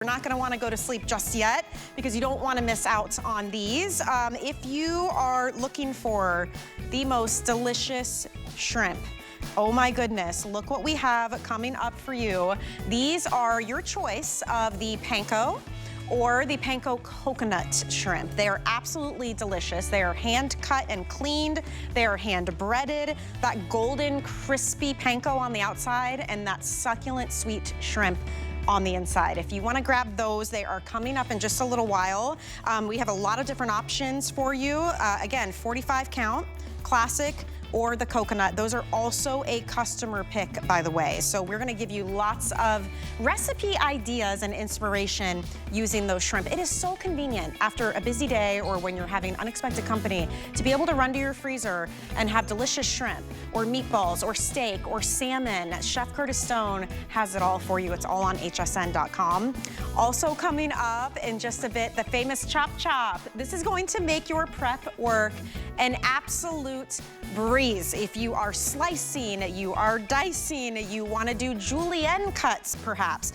You're not going to want to go to sleep just yet because you don't want to miss out on these. If you are looking for the most delicious shrimp, oh my goodness, look what we have coming up for you. These are your choice of the panko or the panko coconut shrimp. They are absolutely delicious. They are hand cut and cleaned. They are hand breaded. That golden crispy panko on the outside and that succulent sweet shrimp on the inside. If you want to grab those, they are coming up in just a little while. We have a lot of different options for you. Again, 45 count, classic, or the coconut. Those are also a customer pick, by the way. So we're gonna give you lots of recipe ideas and inspiration using those shrimp. It is so convenient after a busy day or when you're having unexpected company to be able to run to your freezer and have delicious shrimp or meatballs or steak or salmon. Chef Curtis Stone has it all for you. It's all on hsn.com. Also coming up in just a bit, the famous Chop Chop. This is going to make your prep work an absolute breeze. If you are slicing, you are dicing, you want to do julienne cuts perhaps,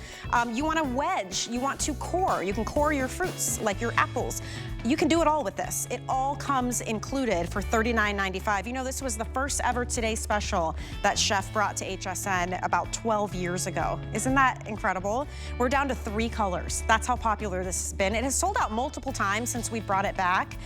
you want to wedge, you want to core, you can core your fruits like your apples. You can do it all with this. It all comes included for $39.95. You know, this was the first ever Today Special that Chef brought to HSN about 12 years ago. Isn't that incredible? We're down to 3 colors. That's how popular this has been. It has sold out multiple times since we brought it back.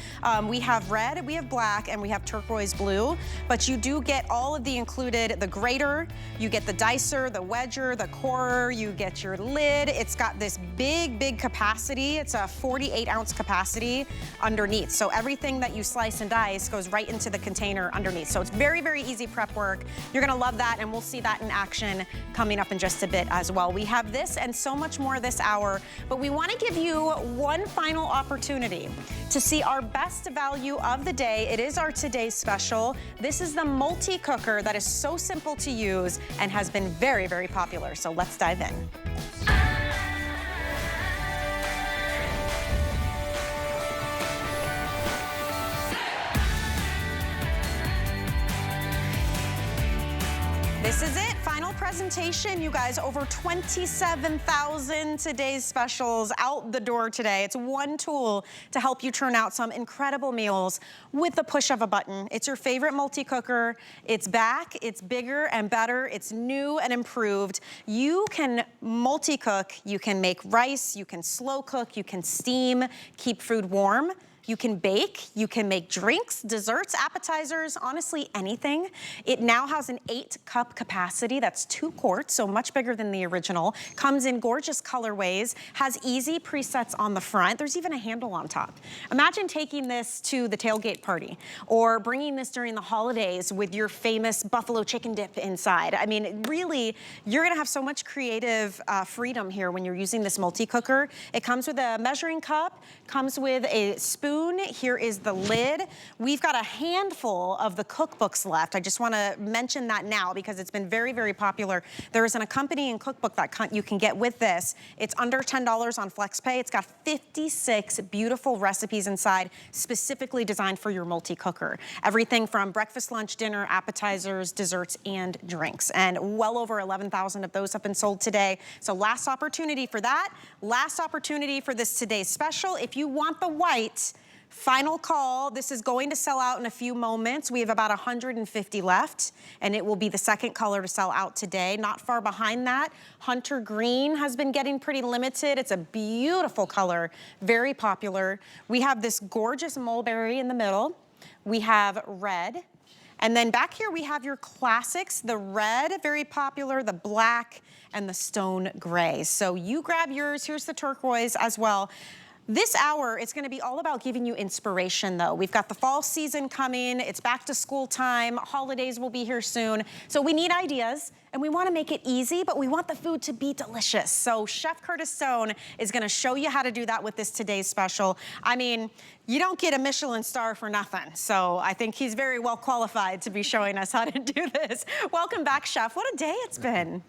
We have red, we have black, and we have turquoise blue, but you do get all of the included, the grater, you get the dicer, the wedger, the corer, you get your lid. It's got this big capacity. It's a 48-ounce capacity underneath. So everything that you slice and dice goes right into the container underneath. So it's very easy prep work. You're gonna love that, and we'll see that in action coming up in just a bit as well. We have this and so much more this hour, but we wanna give you one final opportunity to see our best value of the day. It is our Today's Special. This is the multi-cooker that is so simple to use and has been very popular. So let's dive in. This is it, final presentation, you guys. Over 27,000 Today's Specials out the door today. It's one tool to help you turn out some incredible meals with the push of a button. It's your favorite multi-cooker. It's back, it's bigger and better, it's new and improved. You can multi-cook, you can make rice, you can slow cook, you can steam, keep food warm. You can bake, you can make drinks, desserts, appetizers, honestly anything. It now has an 8-cup capacity, that's 2 quarts, so much bigger than the original. Comes in gorgeous colorways, has easy presets on the front. There's even a handle on top. Imagine taking this to the tailgate party or bringing this during the holidays with your famous buffalo chicken dip inside. I mean, really, you're gonna have so much creative freedom here when you're using this multi-cooker. It comes with a measuring cup, comes with a spoon. Here is the lid. We've got a handful of the cookbooks left. I just want to mention that now because it's been very popular. There is an accompanying cookbook that you can get with this. It's under $10 on FlexPay. It's got 56 beautiful recipes inside, specifically designed for your multi-cooker. Everything from breakfast, lunch, dinner, appetizers, desserts, and drinks. And well over 11,000 of those have been sold today. So last opportunity for that. Last opportunity for this Today's Special. If you want the white, final call. This is going to sell out in a few moments. We have about 150 left, and it will be the second color to sell out today. Not far behind that, Hunter Green has been getting pretty limited. It's a beautiful color, very popular. We have this gorgeous mulberry in the middle. We have red. And then back here we have your classics, the red, very popular, the black, and the stone gray. So you grab yours. Here's the turquoise as well. This hour, it's gonna be all about giving you inspiration though. We've got the fall season coming, it's back to school time, holidays will be here soon. So we need ideas and we wanna make it easy, but we want the food to be delicious. So Chef Curtis Stone is gonna show you how to do that with this Today's Special. I mean, you don't get a Michelin star for nothing. So I think he's very well qualified to be showing us how to do this. Welcome back, Chef. What a day it's been.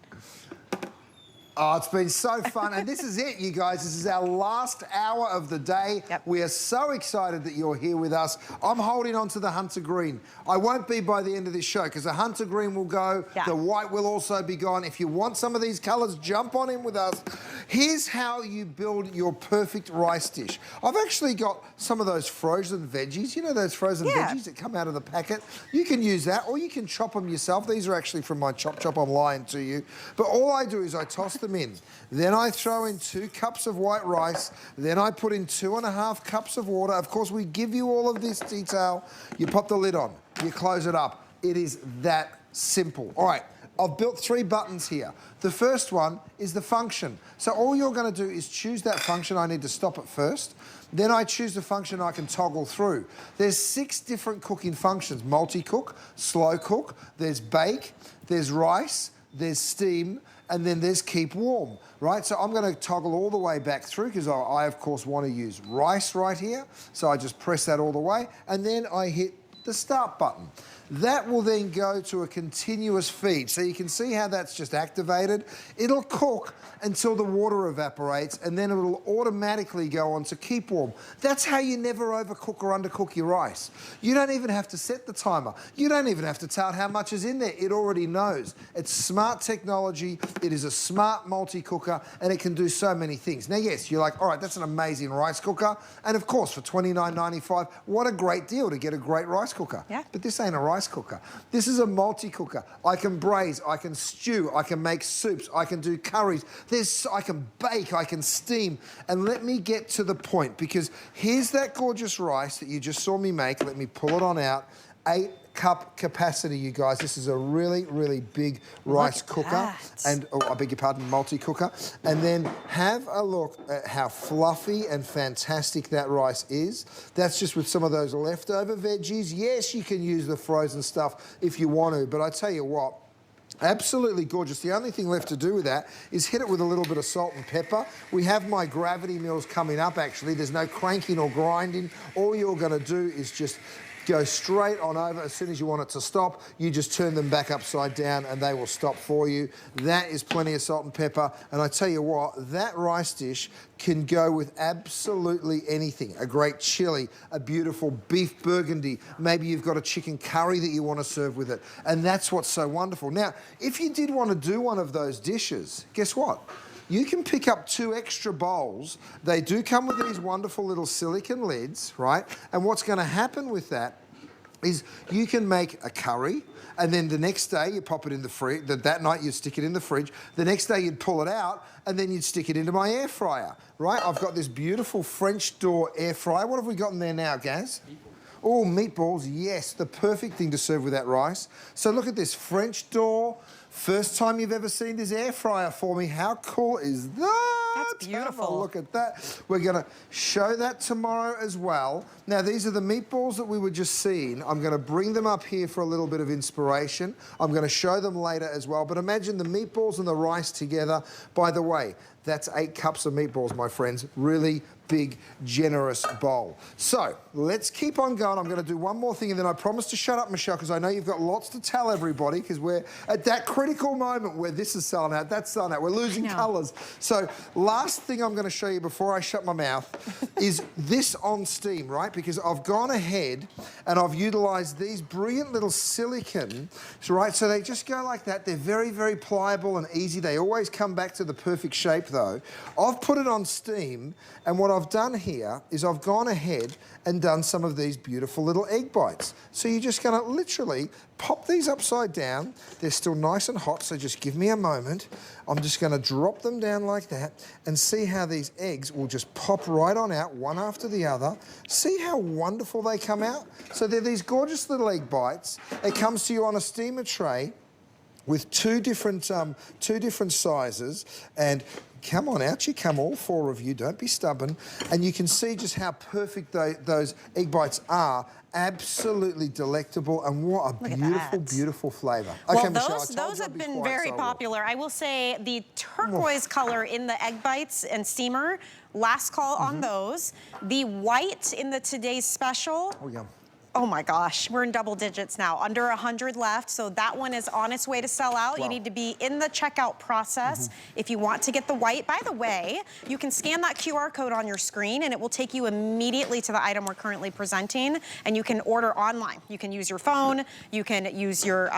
Oh, it's been so fun. And this is it, you guys. This is our last hour of the day. Yep. We are so excited that you're here with us. I'm holding on to the Hunter Green. I won't be by the end of this show because the Hunter Green will go. Yeah. The white will also be gone. If you want some of these colours, jump on in with us. Here's how you build your perfect rice dish. I've actually got some of those frozen veggies. You know those frozen veggies that come out of the packet? You can use that or you can chop them yourself. These are actually from my Chop Chop. I'm lying to you. But all I do is I toss them in. Then I throw in 2 cups of white rice. Then I put in 2.5 cups of water. Of course, we give you all of this detail. You pop the lid on. You close it up. It is that simple. All right. I've built 3 buttons here. The first one is the function. So all you're going to do is choose that function. I need to stop it first. Then I choose the function I can toggle through. There's 6 different cooking functions. Multi-cook, slow cook, there's bake, there's rice, there's steam, and then there's keep warm, right? So I'm going to toggle all the way back through because I of course, want to use rice right here. So I just press that all the way, and then I hit the start button. That will then go to a continuous feed. So you can see how that's just activated. It'll cook until the water evaporates, and then it'll automatically go on to keep warm. That's how you never overcook or undercook your rice. You don't even have to set the timer. You don't even have to tell it how much is in there. It already knows. It's smart technology. It is a smart multi-cooker, and it can do so many things. Now, yes, you're like, all right, that's an amazing rice cooker. And of course, for $29.95, what a great deal to get a great rice cooker. Yeah. But this ain't a rice cooker. This is a multi-cooker. I can braise, I can stew, I can make soups, I can do curries. I can bake, I can steam. And let me get to the point, because here's that gorgeous rice that you just saw me make. Let me pull it on out. 8-cup capacity, you guys. This is a really, really big rice cooker. And, oh, I beg your pardon, multi-cooker. And then have a look at how fluffy and fantastic that rice is. That's just with some of those leftover veggies. Yes, you can use the frozen stuff if you want to, but I tell you what, absolutely gorgeous. The only thing left to do with that is hit it with a little bit of salt and pepper. We have my gravity mills coming up, actually. There's no cranking or grinding. All you're going to do is just go straight on over. As soon as you want it to stop, you just turn them back upside down and they will stop for you. That is plenty of salt and pepper. And I tell you what, that rice dish can go with absolutely anything. A great chili, a beautiful beef burgundy. Maybe you've got a chicken curry that you want to serve with it. And that's what's so wonderful. Now, if you did want to do one of those dishes, guess what? You can pick up 2 extra bowls. They do come with these wonderful little silicone lids, right? And what's going to happen with that is you can make a curry, and then the next day you pop it in the fridge. That night you stick it in the fridge. The next day you'd pull it out, and then you'd stick it into my air fryer, right? I've got this beautiful French door air fryer. What have we got in there now, Gaz? Oh, meatballs, yes, the perfect thing to serve with that rice. So look at this, French door. First time you've ever seen this air fryer for me. How cool is that? That's beautiful. Have a look at that. We're going to show that tomorrow as well. Now, these are the meatballs that we were just seeing. I'm going to bring them up here for a little bit of inspiration. I'm going to show them later as well. But imagine the meatballs and the rice together. By the way, that's 8 cups of meatballs, my friends. Really big, generous bowl. So let's keep on going. I'm going to do one more thing, and then I promise to shut up, Michelle, because I know you've got lots to tell everybody, because we're at that critical moment where this is selling out, that's selling out. We're losing colours. So last thing I'm going to show you before I shut my mouth is this on steam, right? Because I've gone ahead and I've utilised these brilliant little silicone, right? So they just go like that. They're very, very pliable and easy. They always come back to the perfect shape, though. I've put it on steam, and what I've done here is I've gone ahead and done some of these beautiful little egg bites. So you're just going to literally pop these upside down. They're still nice and hot, so just give me a moment. I'm just going to drop them down like that and see how these eggs will just pop right on out, one after the other. See how wonderful they come out? So they're these gorgeous little egg bites. It comes to you on a steamer tray with two different sizes, and come on out, you come, all 4 of you, don't be stubborn. And you can see just how perfect those egg bites are. Absolutely delectable, and what a beautiful, beautiful flavour. Well, okay, Michelle, those have been very popular. I will say the turquoise color in the egg bites and steamer, last call on those. The white in the today's special. Oh, yum. Oh my gosh, we're in double digits now, under 100 left. So that one is on its way to sell out. Wow. You need to be in the checkout process if you want to get the white. By the way, you can scan that QR code on your screen and it will take you immediately to the item we're currently presenting, and you can order online. You can use your phone, you can use your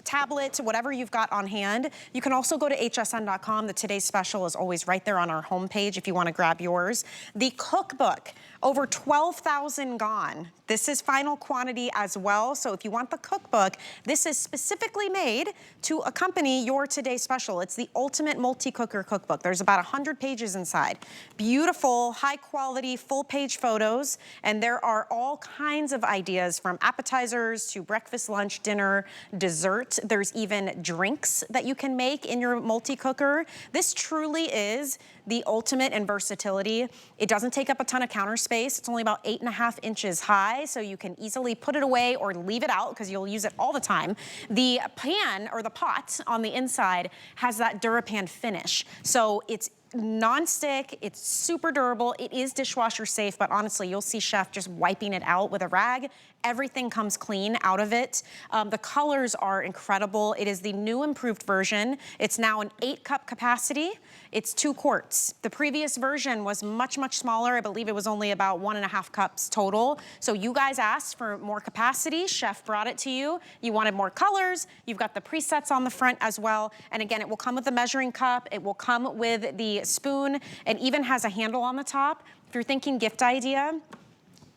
tablet, whatever you've got on hand. You can also go to hsn.com. The Today's Special is always right there on our homepage if you want to grab yours. The cookbook, over 12,000 gone. This is final quantity as well. So if you want the cookbook, this is specifically made to accompany your Today's Special. It's the ultimate multi-cooker cookbook. There's about 100 pages inside. Beautiful, high quality, full page photos. And there are all kinds of ideas from appetizers to breakfast, lunch, dinner, dessert. There's even drinks that you can make in your multi-cooker. This truly is the ultimate in versatility. It doesn't take up a ton of counter space. It's only about 8.5 inches high, so you can easily put it away or leave it out because you'll use it all the time. The pan or the pot on the inside has that DuraPan finish. So it's non-stick, it's super durable, it is dishwasher safe, but honestly, you'll see Chef just wiping it out with a rag. Everything comes clean out of it. The colors are incredible. It is the new improved version. It's now an 8-cup capacity. It's 2 quarts. The previous version was much, much smaller. I believe it was only about 1.5 cups total. So you guys asked for more capacity. Chef brought it to you. You wanted more colors. You've got the presets on the front as well. And again, it will come with a measuring cup. It will come with the spoon. It even has a handle on the top. If you're thinking gift idea,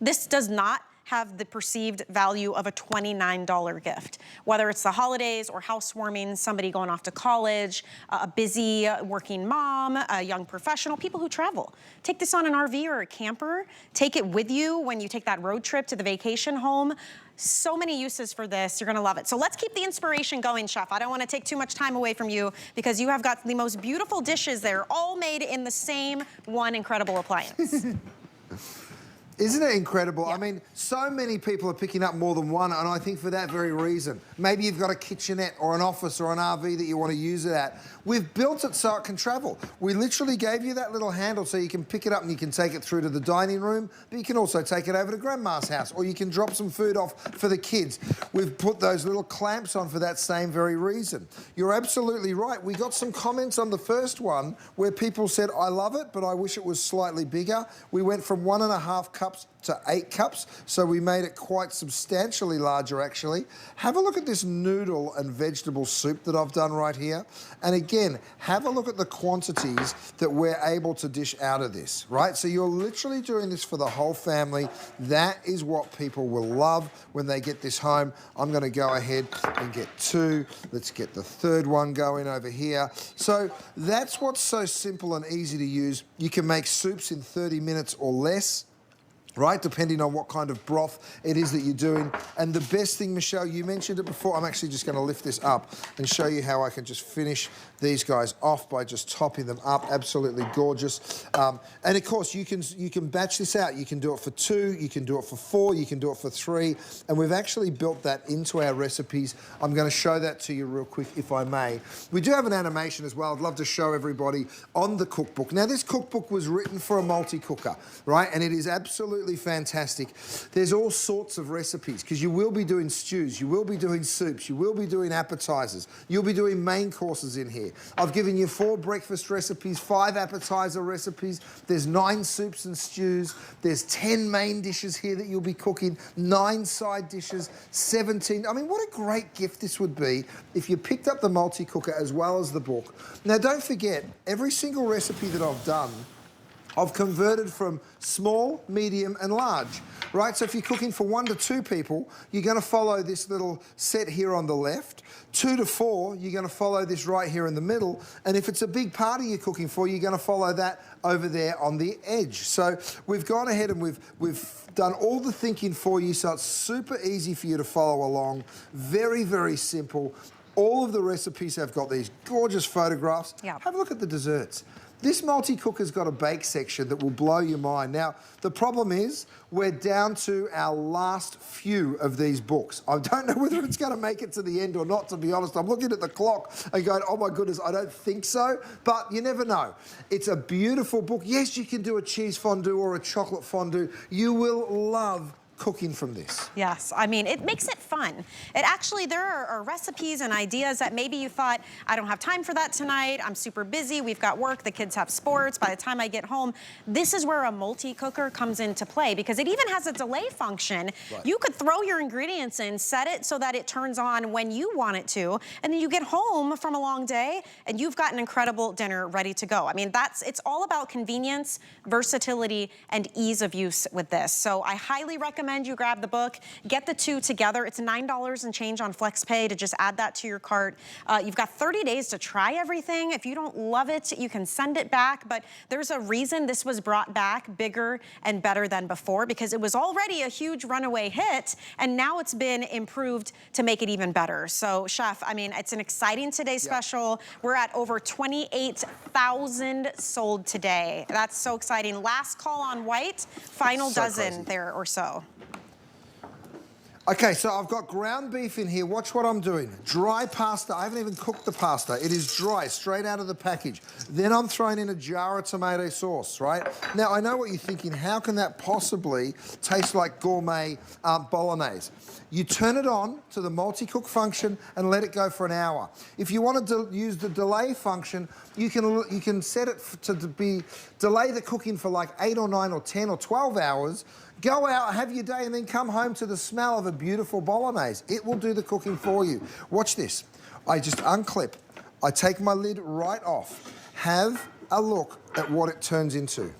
this does not have the perceived value of a $29 gift. Whether it's the holidays or housewarming, somebody going off to college, a busy working mom, a young professional, people who travel. Take this on an RV or a camper. Take it with you when you take that road trip to the vacation home. So many uses for this, you're gonna love it. So let's keep the inspiration going, Chef. I don't wanna take too much time away from you because you have got the most beautiful dishes there, all made in the same one incredible appliance. Isn't it incredible? Yeah. I mean, so many people are picking up more than one, and I think for that very reason. Maybe you've got a kitchenette or an office or an RV that you want to use it at. We've built it so it can travel. We literally gave you that little handle so you can pick it up and you can take it through to the dining room, but you can also take it over to Grandma's house, or you can drop some food off for the kids. We've put those little clamps on for that same very reason. You're absolutely right. We got some comments on the first one where people said, I love it, but I wish it was slightly bigger. We went from 1.5 cups to 8 cups, so we made it quite substantially larger actually. Have a look at this noodle and vegetable soup that I've done right here. And again, have a look at the quantities that we're able to dish out of this, right? So you're literally doing this for the whole family. That is what people will love when they get this home. I'm gonna go ahead and get 2. Let's get the third one going over here. So that's what's so simple and easy to use. You can make soups in 30 minutes or less, right, depending on what kind of broth it is that you're doing. And the best thing, Michelle, you mentioned it before, I'm actually just gonna lift this up and show you how I can just finish these guys off by just topping them up. Absolutely gorgeous. And of course, you can batch this out. You can do it for 2, you can do it for 4, you can do it for 3, and we've actually built that into our recipes. I'm gonna show that to you real quick, if I may. We do have an animation as well. I'd love to show everybody on the cookbook. Now, this cookbook was written for a multi-cooker, right? And it is absolutely fantastic. There's all sorts of recipes because you will be doing stews, you will be doing soups, you will be doing appetizers, you'll be doing main courses in here. I've given you 4 breakfast recipes, 5 appetizer recipes, there's 9 soups and stews, there's 10 main dishes here that you'll be cooking, 9 side dishes, 17. I mean, what a great gift this would be if you picked up the multi-cooker as well as the book. Now, don't forget, every single recipe that I've done, I've converted from small, medium, and large, right? So if you're cooking for 1 to 2 people, you're gonna follow this little set here on the left. 2 to 4, you're gonna follow this right here in the middle. And if it's a big party you're cooking for, you're gonna follow that over there on the edge. So we've gone ahead and we've done all the thinking for you, so it's super easy for you to follow along. Very, very simple. All of the recipes have got these gorgeous photographs. Yeah. Have a look at the desserts. This multi-cooker's got a bake section that will blow your mind. Now, the problem is we're down to our last few of these books. I don't know whether it's going to make it to the end or not, to be honest. I'm looking at the clock and going, oh my goodness, I don't think so, but you never know. It's a beautiful book. Yes, you can do a cheese fondue or a chocolate fondue. You will love cooking from this. Yes, I mean, it makes it fun. It actually, there are recipes and ideas that maybe you thought, I don't have time for that tonight, I'm super busy, we've got work, the kids have sports, by the time I get home. This is where a multi-cooker comes into play because it even has a delay function. Right. You could throw your ingredients in, set it so that it turns on when you want it to, and then you get home from a long day and you've got an incredible dinner ready to go. I mean, it's all about convenience, versatility, and ease of use with this. So I highly recommend you grab the book, get the two together. It's $9 and change on FlexPay to just add that to your cart. You've got 30 days to try everything. If you don't love it, you can send it back, but there's a reason this was brought back bigger and better than before because it was already a huge runaway hit, and now it's been improved to make it even better. So, Chef, I mean, it's an exciting Today special. We're at over 28,000 sold today. That's so exciting. Last call on white, final dozen there or so. Okay, so I've got ground beef in here. Watch what I'm doing. Dry pasta. I haven't even cooked the pasta. It is dry, straight out of the package. Then I'm throwing in a jar of tomato sauce, right? Now, I know what you're thinking. How can that possibly taste like gourmet bolognese? You turn it on to the multi-cook function and let it go for an hour. If you want to use the delay function, you can set it to delay the cooking for like 8 or 9 or 10 or 12 hours. Go out, have your day, and then come home to the smell of a beautiful bolognese. It will do the cooking for you. Watch this. I just unclip. I take my lid right off. Have a look at what it turns into.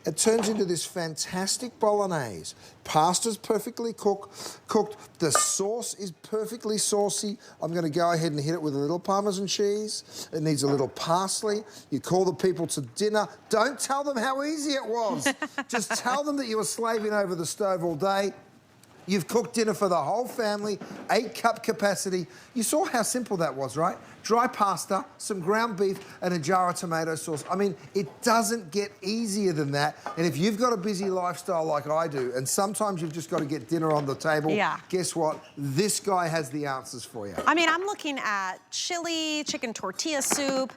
It turns into this fantastic bolognese. Pasta's perfectly cooked. The sauce is perfectly saucy. I'm going to go ahead and hit it with a little Parmesan cheese. It needs a little parsley. You call the people to dinner. Don't tell them how easy it was. Just tell them that you were slaving over the stove all day. You've cooked dinner for the whole family, 8-cup capacity. You saw how simple that was, right? Dry pasta, some ground beef, and a jar of tomato sauce. I mean, it doesn't get easier than that. And if you've got a busy lifestyle like I do, and sometimes you've just got to get dinner on the table, guess what? This guy has the answers for you. I mean, I'm looking at chili, chicken tortilla soup.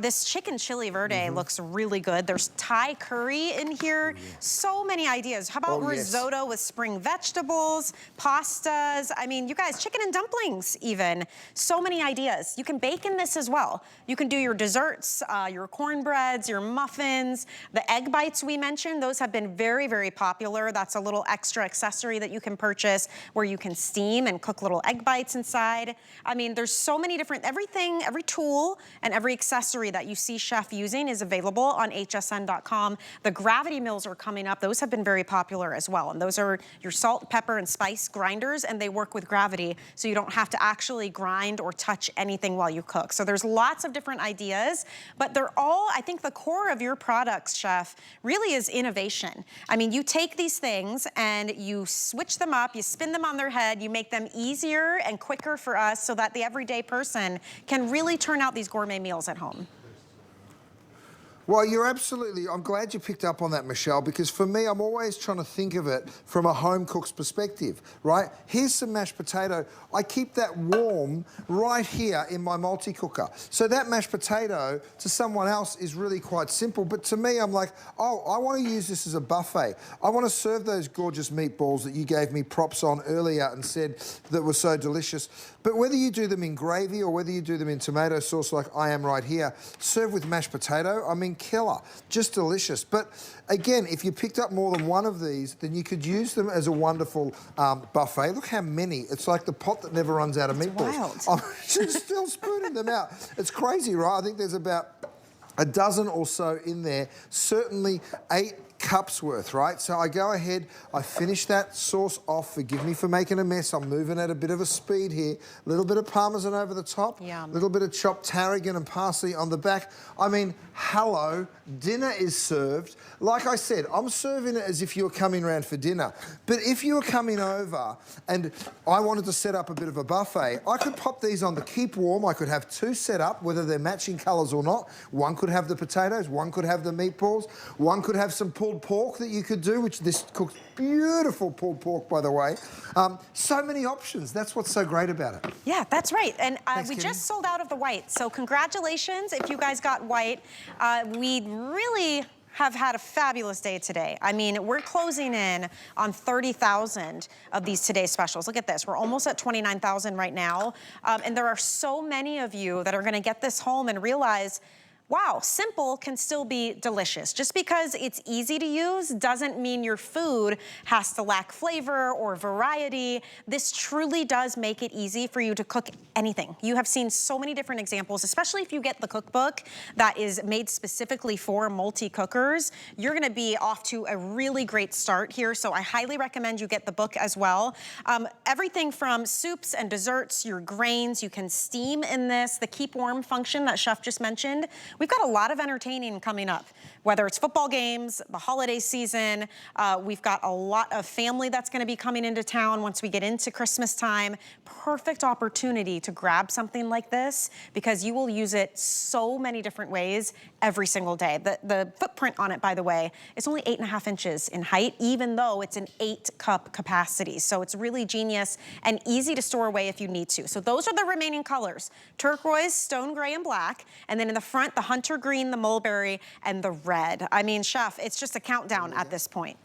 This chicken chili verde looks really good. There's Thai curry in here. So many ideas. How about risotto with spring vegetables, pastas? I mean, you guys, chicken and dumplings even. So many ideas. You can bake in this as well. You can do your desserts, your cornbreads, your muffins, the egg bites we mentioned. Those have been very, very popular. That's a little extra accessory that you can purchase where you can steam and cook little egg bites inside. I mean, there's so many different, everything, every tool and every accessory that you see Chef using is available on hsn.com. The gravity mills are coming up. Those have been very popular as well. And those are your salt, pepper, and spice grinders, and they work with gravity, so you don't have to actually grind or touch anything while you cook. So there's lots of different ideas, but they're all, I think the core of your products, Chef, really is innovation. I mean, you take these things and you switch them up, you spin them on their head, you make them easier and quicker for us so that the everyday person can really turn out these gourmet meals at home. Well, you're absolutely, I'm glad you picked up on that, Michelle, because for me, I'm always trying to think of it from a home cook's perspective, right? Here's some mashed potato. I keep that warm right here in my multi-cooker. So that mashed potato to someone else is really quite simple, but to me, I'm like, oh, I want to use this as a buffet. I want to serve those gorgeous meatballs that you gave me props on earlier and said that were so delicious. But whether you do them in gravy or whether you do them in tomato sauce like I am right here, served with mashed potato, I mean, killer, just delicious. But again, if you picked up more than one of these, then you could use them as a wonderful buffet. Look how many. It's like the pot that never runs out of meatballs. I'm just still spooning them out. It's crazy, right? I think there's about a dozen or so in there, certainly 8 cups worth, right? So I go ahead, I finish that sauce off. Forgive me for making a mess. I'm moving at a bit of a speed here. A little bit of Parmesan over the top. A little bit of chopped tarragon and parsley on the back. I mean, hello, dinner is served. Like I said, I'm serving it as if you were coming round for dinner. But if you were coming over and I wanted to set up a bit of a buffet, I could pop these on the keep warm. I could have 2 set up, whether they're matching colours or not. One could have the potatoes, one could have the meatballs, one could have some pulled pork that you could do, which this cooks beautiful pulled pork, by the way. So many options. That's what's so great about it. Yeah, that's right. And Thanks, we Kitty. just sold out of the white. So congratulations if you guys got white. We really have had a fabulous day today. I mean, we're closing in on 30,000 of these Today Specials. Look at this. We're almost at 29,000 right now. And there are so many of you that are going to get this home and realize, wow, simple can still be delicious. Just because it's easy to use doesn't mean your food has to lack flavor or variety. This truly does make it easy for you to cook anything. You have seen so many different examples, especially if you get the cookbook that is made specifically for multi-cookers. You're gonna be off to a really great start here, so I highly recommend you get the book as well. Everything from soups and desserts, your grains, you can steam in this, the keep warm function that Chef just mentioned. We've got a lot of entertaining coming up, whether it's football games, the holiday season. We've got a lot of family that's gonna be coming into town once we get into Christmas time. Perfect opportunity to grab something like this because you will use it so many different ways every single day. The footprint on it, by the way, it's only 8.5 inches in height, even though it's an 8-cup capacity. So it's really genius and easy to store away if you need to. So those are the remaining colors: turquoise, stone gray, and black. And then in the front, the hunter green, the mulberry, and the red. I mean, Chef, it's just a countdown at this point.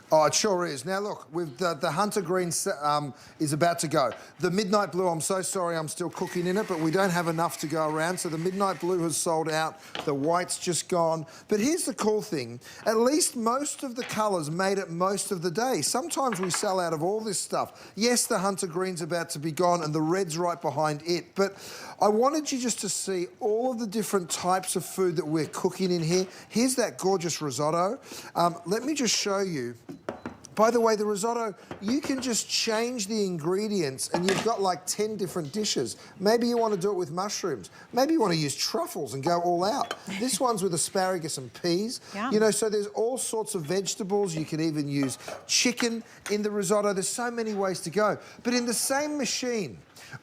Oh, it sure is. Now look, the hunter green is about to go. The midnight blue, I'm so sorry I'm still cooking in it, but we don't have enough to go around, so the midnight blue has sold out. The white's just gone. But here's the cool thing. At least most of the colours made it most of the day. Sometimes we sell out of all this stuff. Yes, the hunter green's about to be gone and the red's right behind it, but I wanted you just to see all of the different types of food that we're cooking in here. Here's that gorgeous risotto. Let me just show you. By the way, the risotto, you can just change the ingredients and you've got like 10 different dishes. Maybe you want to do it with mushrooms. Maybe you want to use truffles and go all out. This one's with asparagus and peas. Yeah. You know, so there's all sorts of vegetables. You can even use chicken in the risotto. There's so many ways to go. But in the same machine,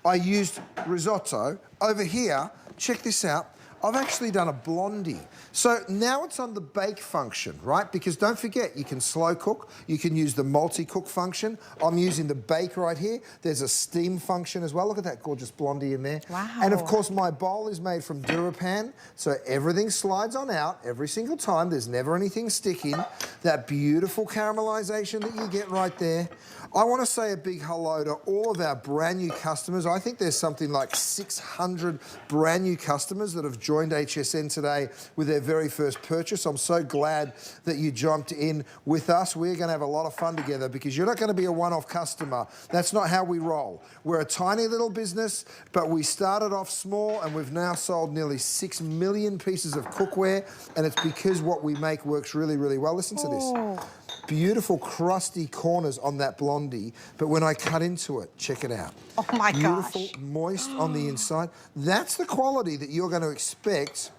I used risotto. Over here, check this out. I've actually done a blondie. So now it's on the bake function, right? Because don't forget, you can slow cook, you can use the multi-cook function. I'm using the bake right here. There's a steam function as well. Look at that gorgeous blondie in there. Wow. And of course, my bowl is made from Durapan, so everything slides on out every single time. There's never anything sticking. That beautiful caramelization that you get right there. I want to say a big hello to all of our brand new customers. I think there's something like 600 brand new customers that have joined HSN today with their very first purchase. I'm so glad that you jumped in with us. We're going to have a lot of fun together because you're not going to be a one-off customer. That's not how we roll. We're a tiny little business, but we started off small and we've now sold nearly 6 million pieces of cookware, and it's because what we make works really, really well. Listen to this. Beautiful crusty corners on that blondie, but when I cut into it, check it out. Oh my gosh. Beautiful, moist on the inside. That's the quality that you're going to expect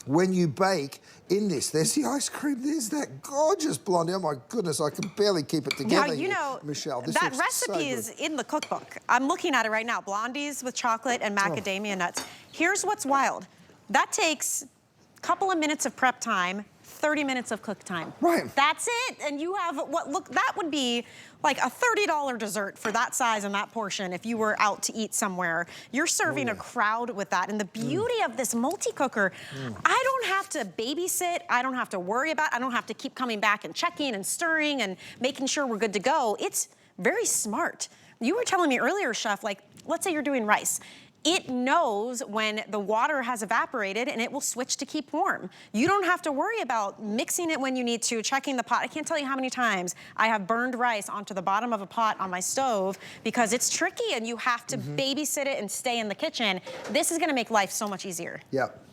when you bake in this. There's the ice cream. There's that gorgeous blondie. Oh my goodness, I can barely keep it together. Now, you know, Michelle, this that looks recipe so is in the cookbook. I'm looking at it right now. Blondies with chocolate and macadamia nuts. Here's what's wild. That takes a couple of minutes of prep time, 30 minutes of cook time. Right. That's it. And you have what look, that would be like a $30 dessert for that size and that portion if you were out to eat somewhere. You're serving a crowd with that. And the beauty of this multi-cooker, I don't have to babysit. I don't have to worry about, I don't have to keep coming back and checking and stirring and making sure we're good to go. It's very smart. You were telling me earlier, Chef, like, let's say you're doing rice. It knows when the water has evaporated and it will switch to keep warm. You don't have to worry about mixing it when you need to, checking the pot. I can't tell you how many times I have burned rice onto the bottom of a pot on my stove because it's tricky and you have to babysit it and stay in the kitchen. This is gonna make life so much easier. Yep.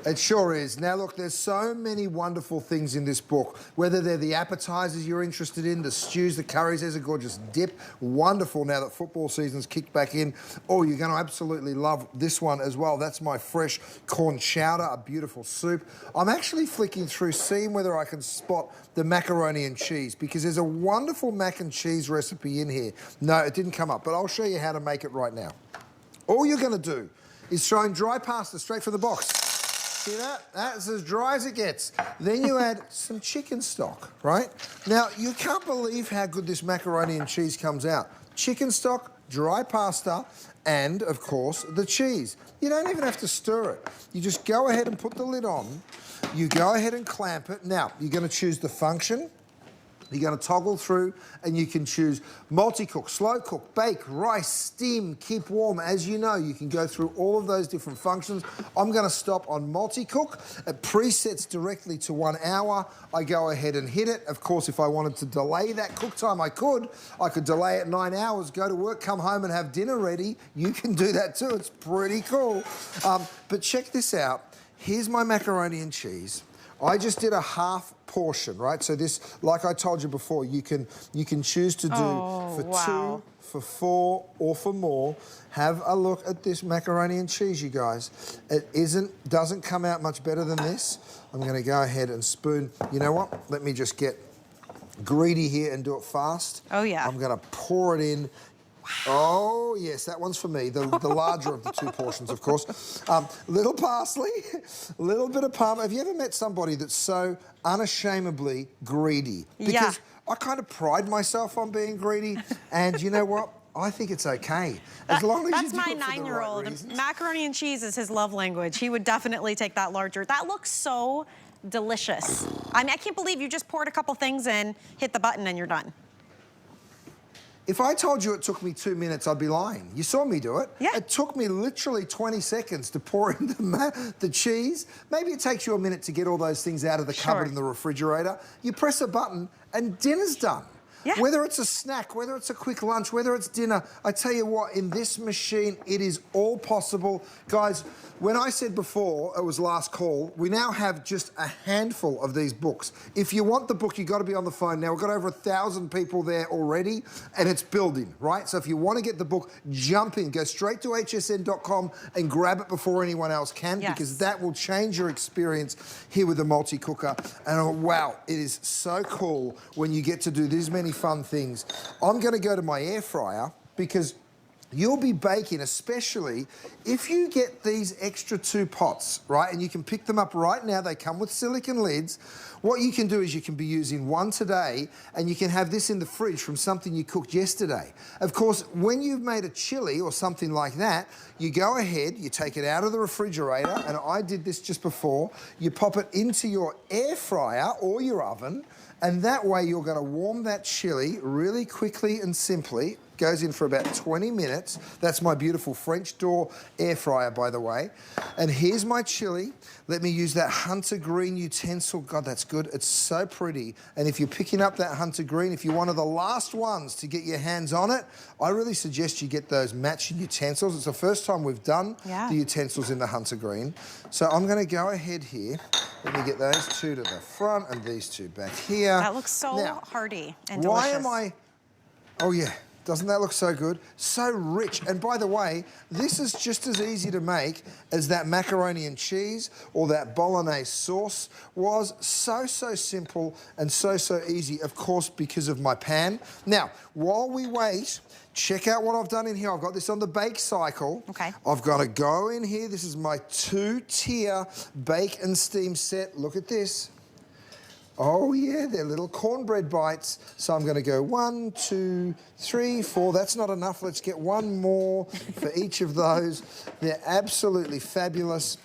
It sure is. Now look, there's so many wonderful things in this book, whether they're the appetizers you're interested in, the stews, the curries. There's a gorgeous dip. Wonderful now that football season's kicked back in. Oh, you're going to absolutely love this one as well. That's my fresh corn chowder, a beautiful soup. I'm actually flicking through, seeing whether I can spot the macaroni and cheese because there's a wonderful mac and cheese recipe in here. No, it didn't come up, but I'll show you how to make it right now. All you're going to do is throw in dry pasta straight from the box. See that? That's as dry as it gets. Then you add some chicken stock, right? Now, you can't believe how good this macaroni and cheese comes out. Chicken stock, dry pasta, and of course the cheese. You don't even have to stir it. You just go ahead and put the lid on. You go ahead and clamp it. Now, you're going to choose the function. You're going to toggle through and you can choose multi-cook, slow cook, bake, rice, steam, keep warm. As you know, you can go through all of those different functions. I'm going to stop on multi-cook. It presets directly to 1 hour. I go ahead and hit it. Of course, if I wanted to delay that cook time, I could. I could delay it 9 hours, go to work, come home and have dinner ready. You can do that too. It's pretty cool. But check this out. Here's my macaroni and cheese. I just did a half portion, right? So this, like I told you before, you can choose to do for 2, for 4, or for more. Have a look at this macaroni and cheese, you guys. It doesn't come out much better than this. I'm gonna go ahead and spoon. You know what? Let me just get greedy here and do it fast. Oh yeah. I'm gonna pour it in. Oh, yes, that one's for me, the larger of the 2 portions, of course. Little parsley, a little bit of parm. Have you ever met somebody that's so unashamedly greedy? Because I kind of pride myself on being greedy, and you know what? I think it's okay. As long as that's you do my 9-year-old. Right, macaroni and cheese is his love language. He would definitely take that larger. That looks so delicious. I mean, I can't believe you just poured a couple things in, hit the button, and you're done. If I told you it took me 2 minutes, I'd be lying. You saw me do it. Yeah. It took me literally 20 seconds to pour in the cheese. Maybe it takes you a minute to get all those things out of the cupboard in the refrigerator. You press a button and dinner's done. Yeah. Whether it's a snack, whether it's a quick lunch, whether it's dinner, I tell you what, in this machine, it is all possible. Guys, when I said before, it was last call, we now have just a handful of these books. If you want the book, you've got to be on the phone now. We've got over 1,000 people there already, and it's building, right? So if you want to get the book, jump in. Go straight to hsn.com and grab it before anyone else can, because that will change your experience here with the multi-cooker. And wow, it is so cool when you get to do these many fun things. I'm going to go to my air fryer because you'll be baking, especially if you get these extra 2 pots, right? And you can pick them up right now. They come with silicone lids. What you can do is you can be using one today and you can have this in the fridge from something you cooked yesterday. Of course, when you've made a chili or something like that, you go ahead, you take it out of the refrigerator, and I did this just before, you pop it into your air fryer or your oven, and that way you're going to warm that chili really quickly and simply. Goes in for about 20 minutes. That's my beautiful French door air fryer, by the way. And here's my chili. Let me use that hunter green utensil. God, that's good. It's so pretty. And if you're picking up that hunter green, if you're one of the last ones to get your hands on it, I really suggest you get those matching utensils. It's the first time we've done the utensils in the hunter green. So I'm going to go ahead here. Let me get those 2 to the front and these 2 back here. That looks so hearty and delicious. Why am I... Oh, yeah. Doesn't that look so good? So rich. And by the way, this is just as easy to make as that macaroni and cheese or that bolognese sauce was. So simple and so easy, of course, because of my pan. Now, while we wait, check out what I've done in here. I've got this on the bake cycle. Okay. I've got to go in here. This is my 2-tier bake and steam set. Look at this. Oh yeah, they're little cornbread bites. So I'm gonna go 1, 2, 3, 4. That's not enough. Let's get 1 more for each of those. They're absolutely fabulous.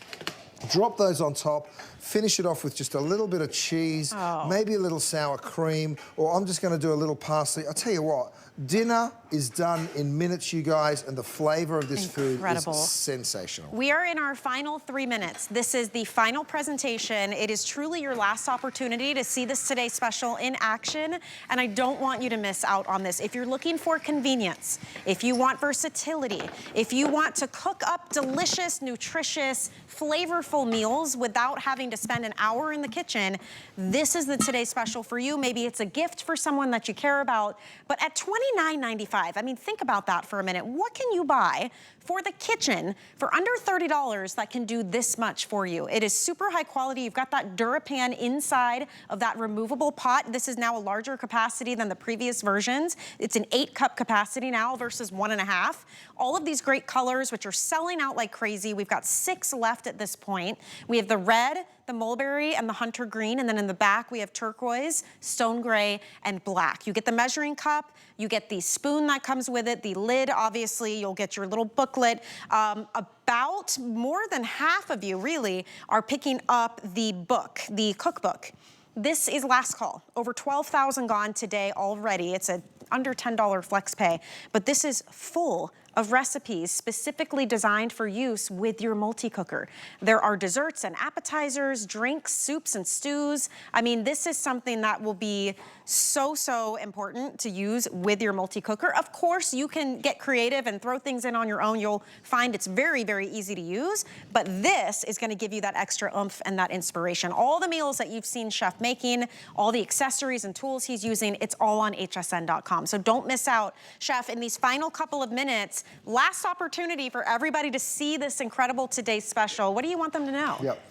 Drop those on top. Finish it off with just a little bit of cheese, maybe a little sour cream, or I'm just gonna do a little parsley. I'll tell you what, dinner is done in minutes, you guys, and the flavor of this food is sensational. We are in our final 3 minutes. This is the final presentation. It is truly your last opportunity to see this Today Special in action, and I don't want you to miss out on this. If you're looking for convenience, if you want versatility, if you want to cook up delicious, nutritious, flavorful meals without having to spend an hour in the kitchen, this is the Today Special for you. Maybe it's a gift for someone that you care about, but at $29.95, I mean, think about that for a minute. What can you buy for the kitchen for under $30 that can do this much for you? It is super high quality. You've got that DuraPan inside of that removable pot. This is now a larger capacity than the previous versions. It's an 8-cup capacity now versus 1.5. All of these great colors, which are selling out like crazy. We've got 6 left at this point. We have the red, the mulberry, and the hunter green. And then in the back, we have turquoise, stone gray, and black. You get the measuring cup, you get the spoon that comes with it, the lid, obviously, you'll get your little booklet. About more than half of you, really, are picking up the book, the cookbook. This is last call. Over 12,000 gone today already. It's a under $10 flex pay, but this is full of recipes specifically designed for use with your multi-cooker. There are desserts and appetizers, drinks, soups and stews. I mean, this is something that will be so important to use with your multi-cooker. Of course, you can get creative and throw things in on your own. You'll find it's very easy to use, but this is gonna give you that extra oomph and that inspiration. All the meals that you've seen Chef making, all the accessories and tools he's using, it's all on hsn.com. So don't miss out. Chef, in these final couple of minutes, last opportunity for everybody to see this incredible today's special. What do you want them to know? Yep.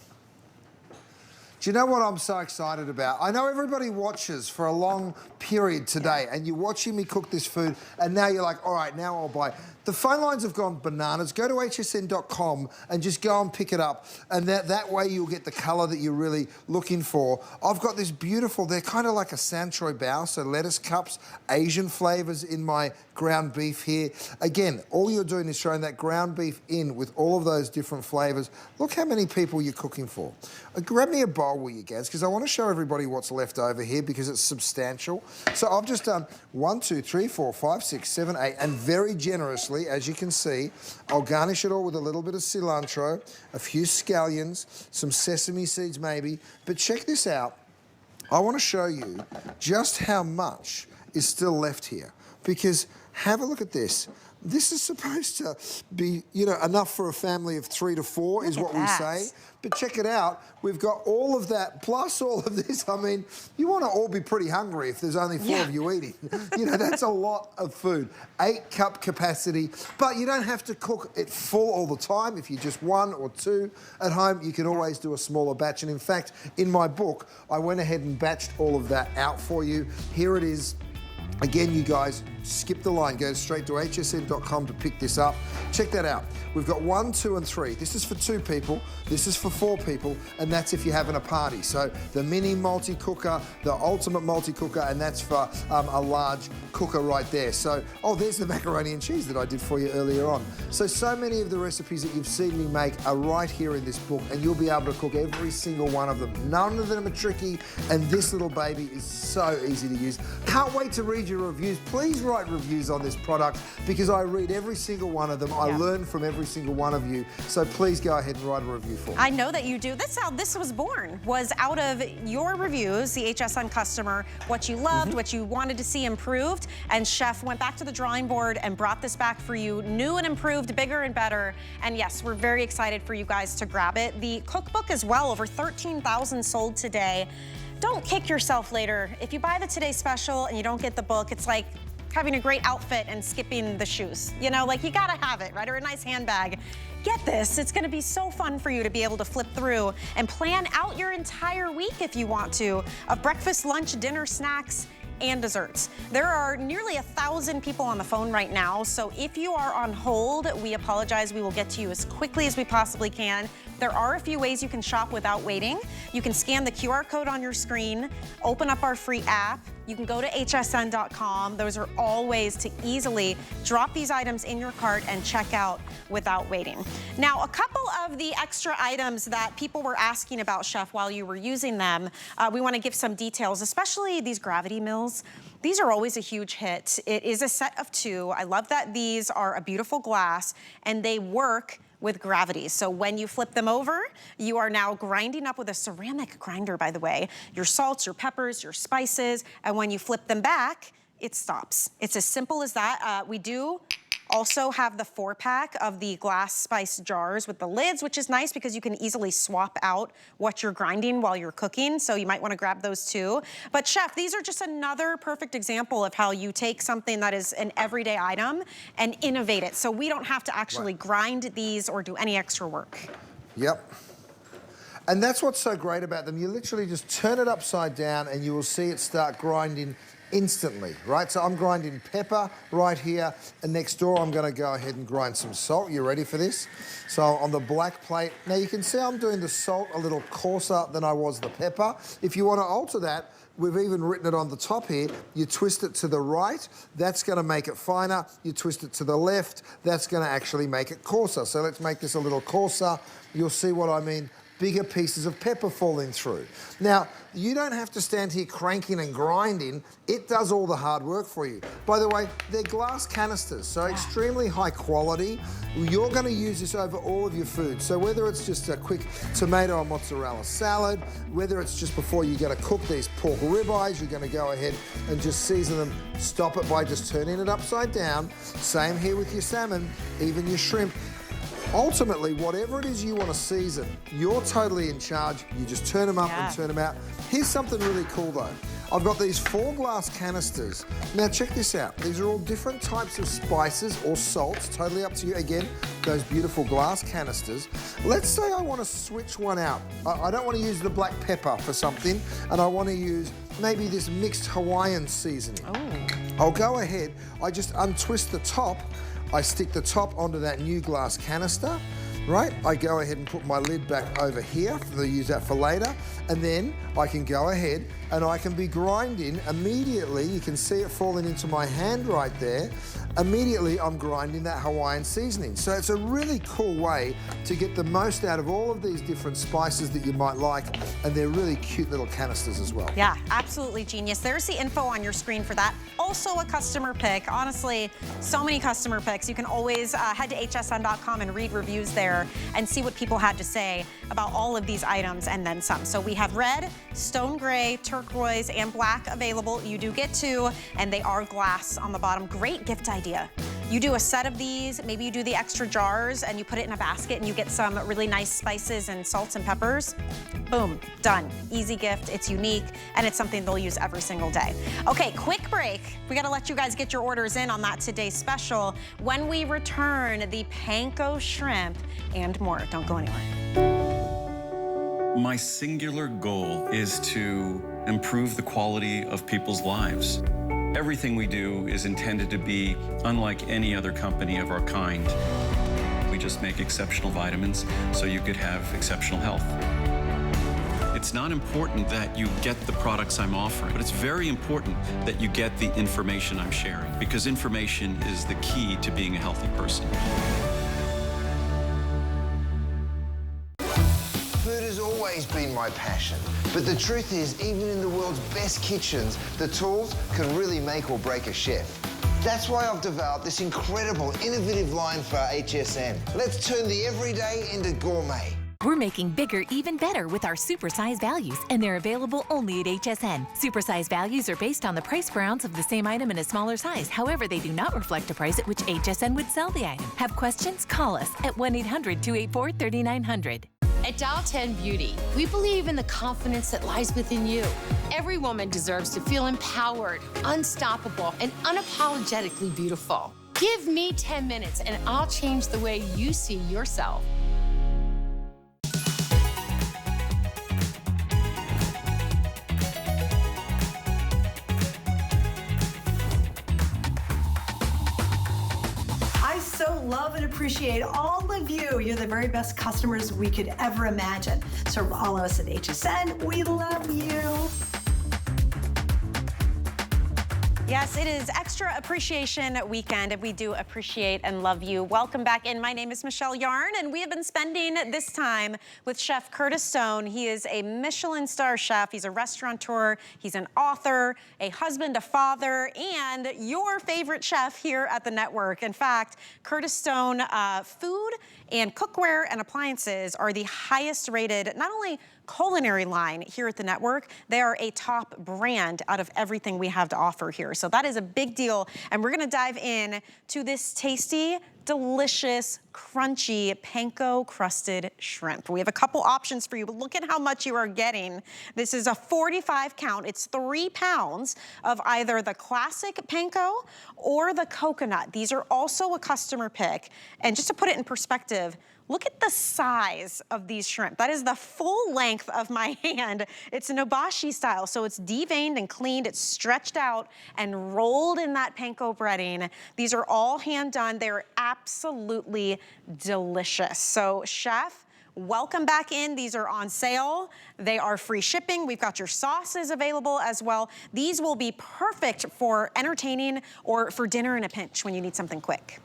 Do you know what I'm so excited about? I know everybody watches for a long period today, and you're watching me cook this food, and now you're like, all right, now I'll buy. The phone lines have gone bananas. Go to hsn.com and just go and pick it up, and that way you'll get the colour that you're really looking for. I've got this beautiful, they're kind of like a Sanchoy bao, so lettuce cups, Asian flavours in my ground beef here. Again, all you're doing is throwing that ground beef in with all of those different flavours. Look how many people you're cooking for. Grab me a bowl, will you, Gaz, because I want to show everybody what's left over here because it's substantial. So I've just done 1, 2, 3, 4, 5, 6, 7, 8, and very generously, as you can see, I'll garnish it all with a little bit of cilantro, a few scallions, some sesame seeds maybe. But check this out. I want to show you just how much is still left here, because have a look at this. This is supposed to be, you know, enough for a family of 3 to 4 is what we say. But check it out. We've got all of that plus all of this. I mean, you want to all be pretty hungry if there's only 4 of you eating. You know, that's a lot of food. 8-cup capacity. But you don't have to cook it full all the time. If you're just 1 or 2 at home, you can always do a smaller batch. And in fact, in my book, I went ahead and batched all of that out for you. Here it is. Again, you guys, skip the line, go straight to hsn.com to pick this up. Check that out. We've got 1, 2, and 3. This is for 2 people, this is for 4 people, and that's if you're having a party. So the mini multi-cooker, the ultimate multi-cooker, and that's for a large cooker right there. So, oh, there's the macaroni and cheese that I did for you earlier on. So many of the recipes that you've seen me make are right here in this book, and you'll be able to cook every single one of them. None of them are tricky, and this little baby is so easy to use. Can't wait to read your reviews. Please write reviews on this product because I read every single one of them. I learn from every single one of you. So please go ahead and write a review for me. I know that you do. That's how this was born, was out of your reviews, the HSN customer, what you loved, what you wanted to see improved, and Chef went back to the drawing board and brought this back for you, new and improved, bigger and better. And yes, we're very excited for you guys to grab it. The cookbook as well, over 13,000 sold today. Don't kick yourself later. If you buy the Today Special and you don't get the book, it's like having a great outfit and skipping the shoes. You know, like you gotta have it, right? Or a nice handbag. Get this, it's gonna be so fun for you to be able to flip through and plan out your entire week if you want to, of breakfast, lunch, dinner, snacks, and desserts. There are nearly 1,000 people on the phone right now, so if you are on hold, we apologize. We will get to you as quickly as we possibly can. There are a few ways you can shop without waiting. You can scan the QR code on your screen, open up our free app. You can go to hsn.com. Those are all ways to easily drop these items in your cart and check out without waiting. Now, a couple of the extra items that people were asking about, Chef, while you were using them, we want to give some details, especially these gravity mills. These are always a huge hit. It is a set of 2. I love that these are a beautiful glass and they work with gravity. So when you flip them over, you are now grinding up with a ceramic grinder, by the way, your salts, your peppers, your spices, and when you flip them back, it stops. It's as simple as that. We do also have the 4-pack of the glass spice jars with the lids, which is nice because you can easily swap out what you're grinding while you're cooking, so you might want to grab those too. But Chef, these are just another perfect example of how you take something that is an everyday item and innovate it, so we don't have to actually grind these or do any extra work. Yep. And that's what's so great about them. You literally just turn it upside down and you will see it start grinding instantly, right? So I'm grinding pepper right here, and next door I'm gonna go ahead and grind some salt. You ready for this? So on the black plate, now you can see I'm doing the salt a little coarser than I was the pepper. If you wanna alter that, we've even written it on the top here. You twist it to the right, that's gonna make it finer. You twist it to the left, that's gonna actually make it coarser. So let's make this a little coarser. You'll see what I mean. Bigger pieces of pepper falling through. Now, you don't have to stand here cranking and grinding. It does all the hard work for you. By the way, they're glass canisters, so extremely high quality. You're gonna use this over all of your food. So whether it's just a quick tomato or mozzarella salad, whether it's just before you gotta cook these pork ribeyes, you're gonna go ahead and just season them. Stop it by just turning it upside down. Same here with your salmon, even your shrimp. Ultimately, whatever it is you want to season, you're totally in charge. You just turn them up and turn them out. Here's something really cool though. I've got these 4 glass canisters. Now check this out. These are all different types of spices or salts, totally up to you. Again, those beautiful glass canisters. Let's say I want to switch one out. I don't want to use the black pepper for something, and I want to use maybe this mixed Hawaiian seasoning. I'll go ahead, I just untwist the top. I stick the top onto that new glass canister, right? I go ahead and put my lid back over here. I'll use that for later. And then I can go ahead and I can be grinding immediately. You can see it falling into my hand right there. Immediately, I'm grinding that Hawaiian seasoning. So it's a really cool way to get the most out of all of these different spices that you might like, and they're really cute little canisters as well. Yeah, absolutely genius. There's the info on your screen for that. Also a customer pick. Honestly, so many customer picks. You can always head to hsn.com and read reviews there and see what people had to say about all of these items and then some. So we have red, stone gray, turquoise, and black available. You do get 2, and they are glass on the bottom. Great gift idea. You do a set of these, maybe you do the extra jars and you put it in a basket and you get some really nice spices and salts and peppers. Boom, done. Easy gift, it's unique, and it's something they'll use every single day. Okay, quick break. We gotta let you guys get your orders in on that today's special. When we return, the panko shrimp and more. Don't go anywhere. My singular goal is to improve the quality of people's lives. Everything we do is intended to be unlike any other company of our kind. We just make exceptional vitamins so you could have exceptional health. It's not important that you get the products I'm offering, but it's very important that you get the information I'm sharing, because information is the key to being a healthy person. Food has always been my passion, but the truth is, even in the world's best kitchens, the tools can really make or break a chef. That's why I've developed this incredible, innovative line for HSN. Let's turn the everyday into gourmet. We're making bigger even better with our supersize values, and they're available only at HSN. Supersize values are based on the price per ounce of the same item in a smaller size. However, they do not reflect a price at which HSN would sell the item. Have questions? Call us at 1-800-284-3900. At Dial 10 Beauty, we believe in the confidence that lies within you. Every woman deserves to feel empowered, unstoppable, and unapologetically beautiful. Give me 10 minutes and I'll change the way you see yourself. Love and appreciate all of you. You're the very best customers we could ever imagine. So all of us at HSN, we love you. Yes, it is Extra Appreciation Weekend, and we do appreciate and love you. Welcome back in. My name is Michelle Yarn, and we have been spending this time with Chef Curtis Stone. He is a Michelin star chef. He's a restaurateur. He's an author, a husband, a father, and your favorite chef here at the network. In fact, Curtis Stone food and cookware and appliances are the highest rated, not only culinary line here at the network, they are a top brand out of everything we have to offer here. So that is a big deal. And we're gonna dive in to this tasty, delicious, crunchy panko crusted shrimp. We have a couple options for you, but look at how much you are getting. This is a 45 count. It's 3 pounds of either the classic panko or the coconut. These are also a customer pick. And just to put it in perspective, Look at the size of these shrimp. That is the full length of my hand. It's an obashi style, so it's deveined and cleaned. It's stretched out and rolled in that panko breading. These are all hand done. They're absolutely delicious. So chef, welcome back in. These are on sale. They are free shipping. We've got your sauces available as well. These will be perfect for entertaining or for dinner in a pinch when you need something quick.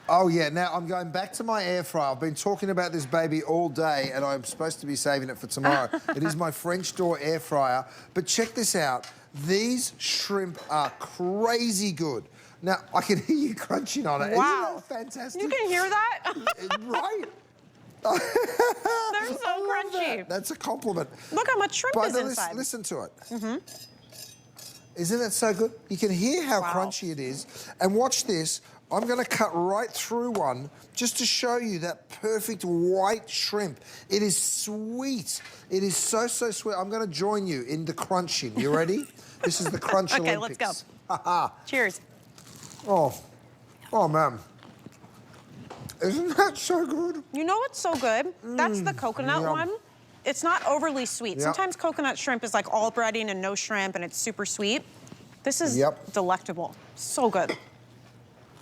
Oh yeah, now I'm going back to my air fryer. I've been talking about this baby all day and I'm supposed to be saving it for tomorrow. It is my French door air fryer. But check this out. These shrimp are crazy good. Now, I can hear you crunching on it. Wow. Isn't that fantastic? You can hear that? Right? They're so crunchy. That's a compliment. Look how much shrimp is inside. Listen to it. Isn't that so good? You can hear how crunchy it is. And watch this. I'm going to cut right through one just to show you that perfect white shrimp. It is sweet. It is so, so sweet. I'm going to join you in the crunching. You ready? This is the crunch Okay, Olympics. let's go. Cheers. Oh, man. Isn't that so good? You know what's so good? That's the coconut one. It's not overly sweet. Sometimes coconut shrimp is like all breading and no shrimp and it's super sweet. This is delectable. So good.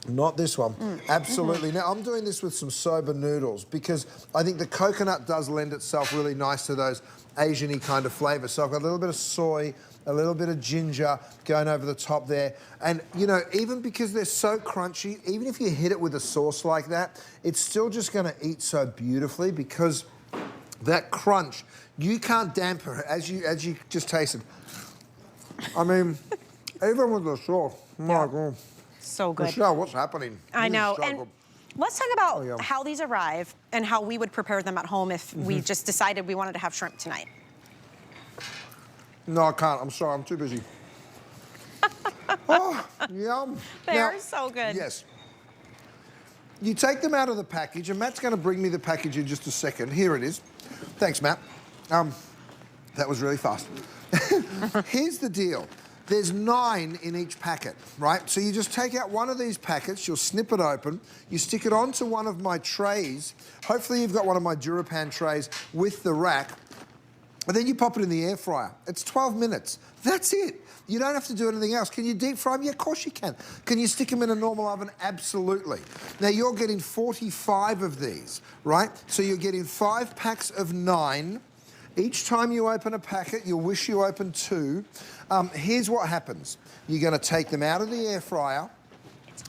Not this one. Absolutely. Now, I'm doing this with some soba noodles because I think the coconut does lend itself really nice to those Asian-y kind of flavors. So I've got a little bit of soy, a little bit of ginger going over the top there. And, you know, even because they're so crunchy, even if you hit it with a sauce like that, it's still just going to eat so beautifully because that crunch, you can't dampen it as you just tasted. I mean, even with the sauce, my God. So good. Michelle, what's happening? I know. And good. let's talk about how these arrive and how we would prepare them at home if we just decided we wanted to have shrimp tonight. No, I can't. I'm sorry. I'm too busy. Oh, yum. They are so good. Yes. You take them out of the package, and Matt's going to bring me the package in just a second. Here it is. Thanks, Matt. That was really fast. Here's the deal. There's 9 in each packet, right? So you just take out one of these packets, you'll snip it open, you stick it onto one of my trays. Hopefully you've got one of my Durapan trays with the rack. And then you pop it in the air fryer. It's 12 minutes. That's it. You don't have to do anything else. Can you deep fry them? Yeah, of course you can. Can you stick them in a normal oven? Absolutely. Now, you're getting 45 of these, right? So you're getting 5 packs of 9. Each time you open a packet, you'll wish you opened 2. Here's what happens. You're going to take them out of the air fryer.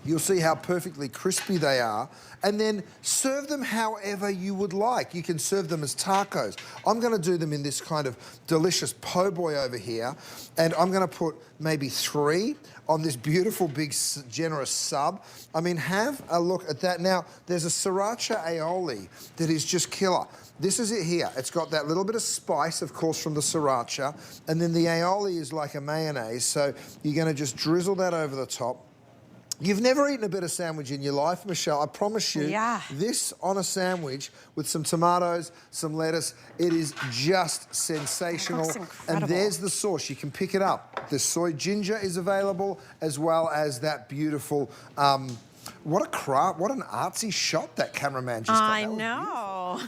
You'll see how perfectly crispy they are. And then serve them however you would like. You can serve them as tacos. I'm going to do them in this kind of delicious po' boy over here. And I'm going to put maybe 3 on this beautiful, big, generous sub. I mean, have a look at that. Now, there's a sriracha aioli that is just killer. This is it here. It's got that little bit of spice, of course, from the sriracha. And then the aioli is like a mayonnaise. So you're going to just drizzle that over the top. You've never eaten a better sandwich in your life, Michelle. I promise you. Yeah. This on a sandwich with some tomatoes, some lettuce, it is just sensational. That's incredible. And there's the sauce. You can pick it up. The soy ginger is available, as well as that beautiful... what an artsy shot that cameraman just got. I know.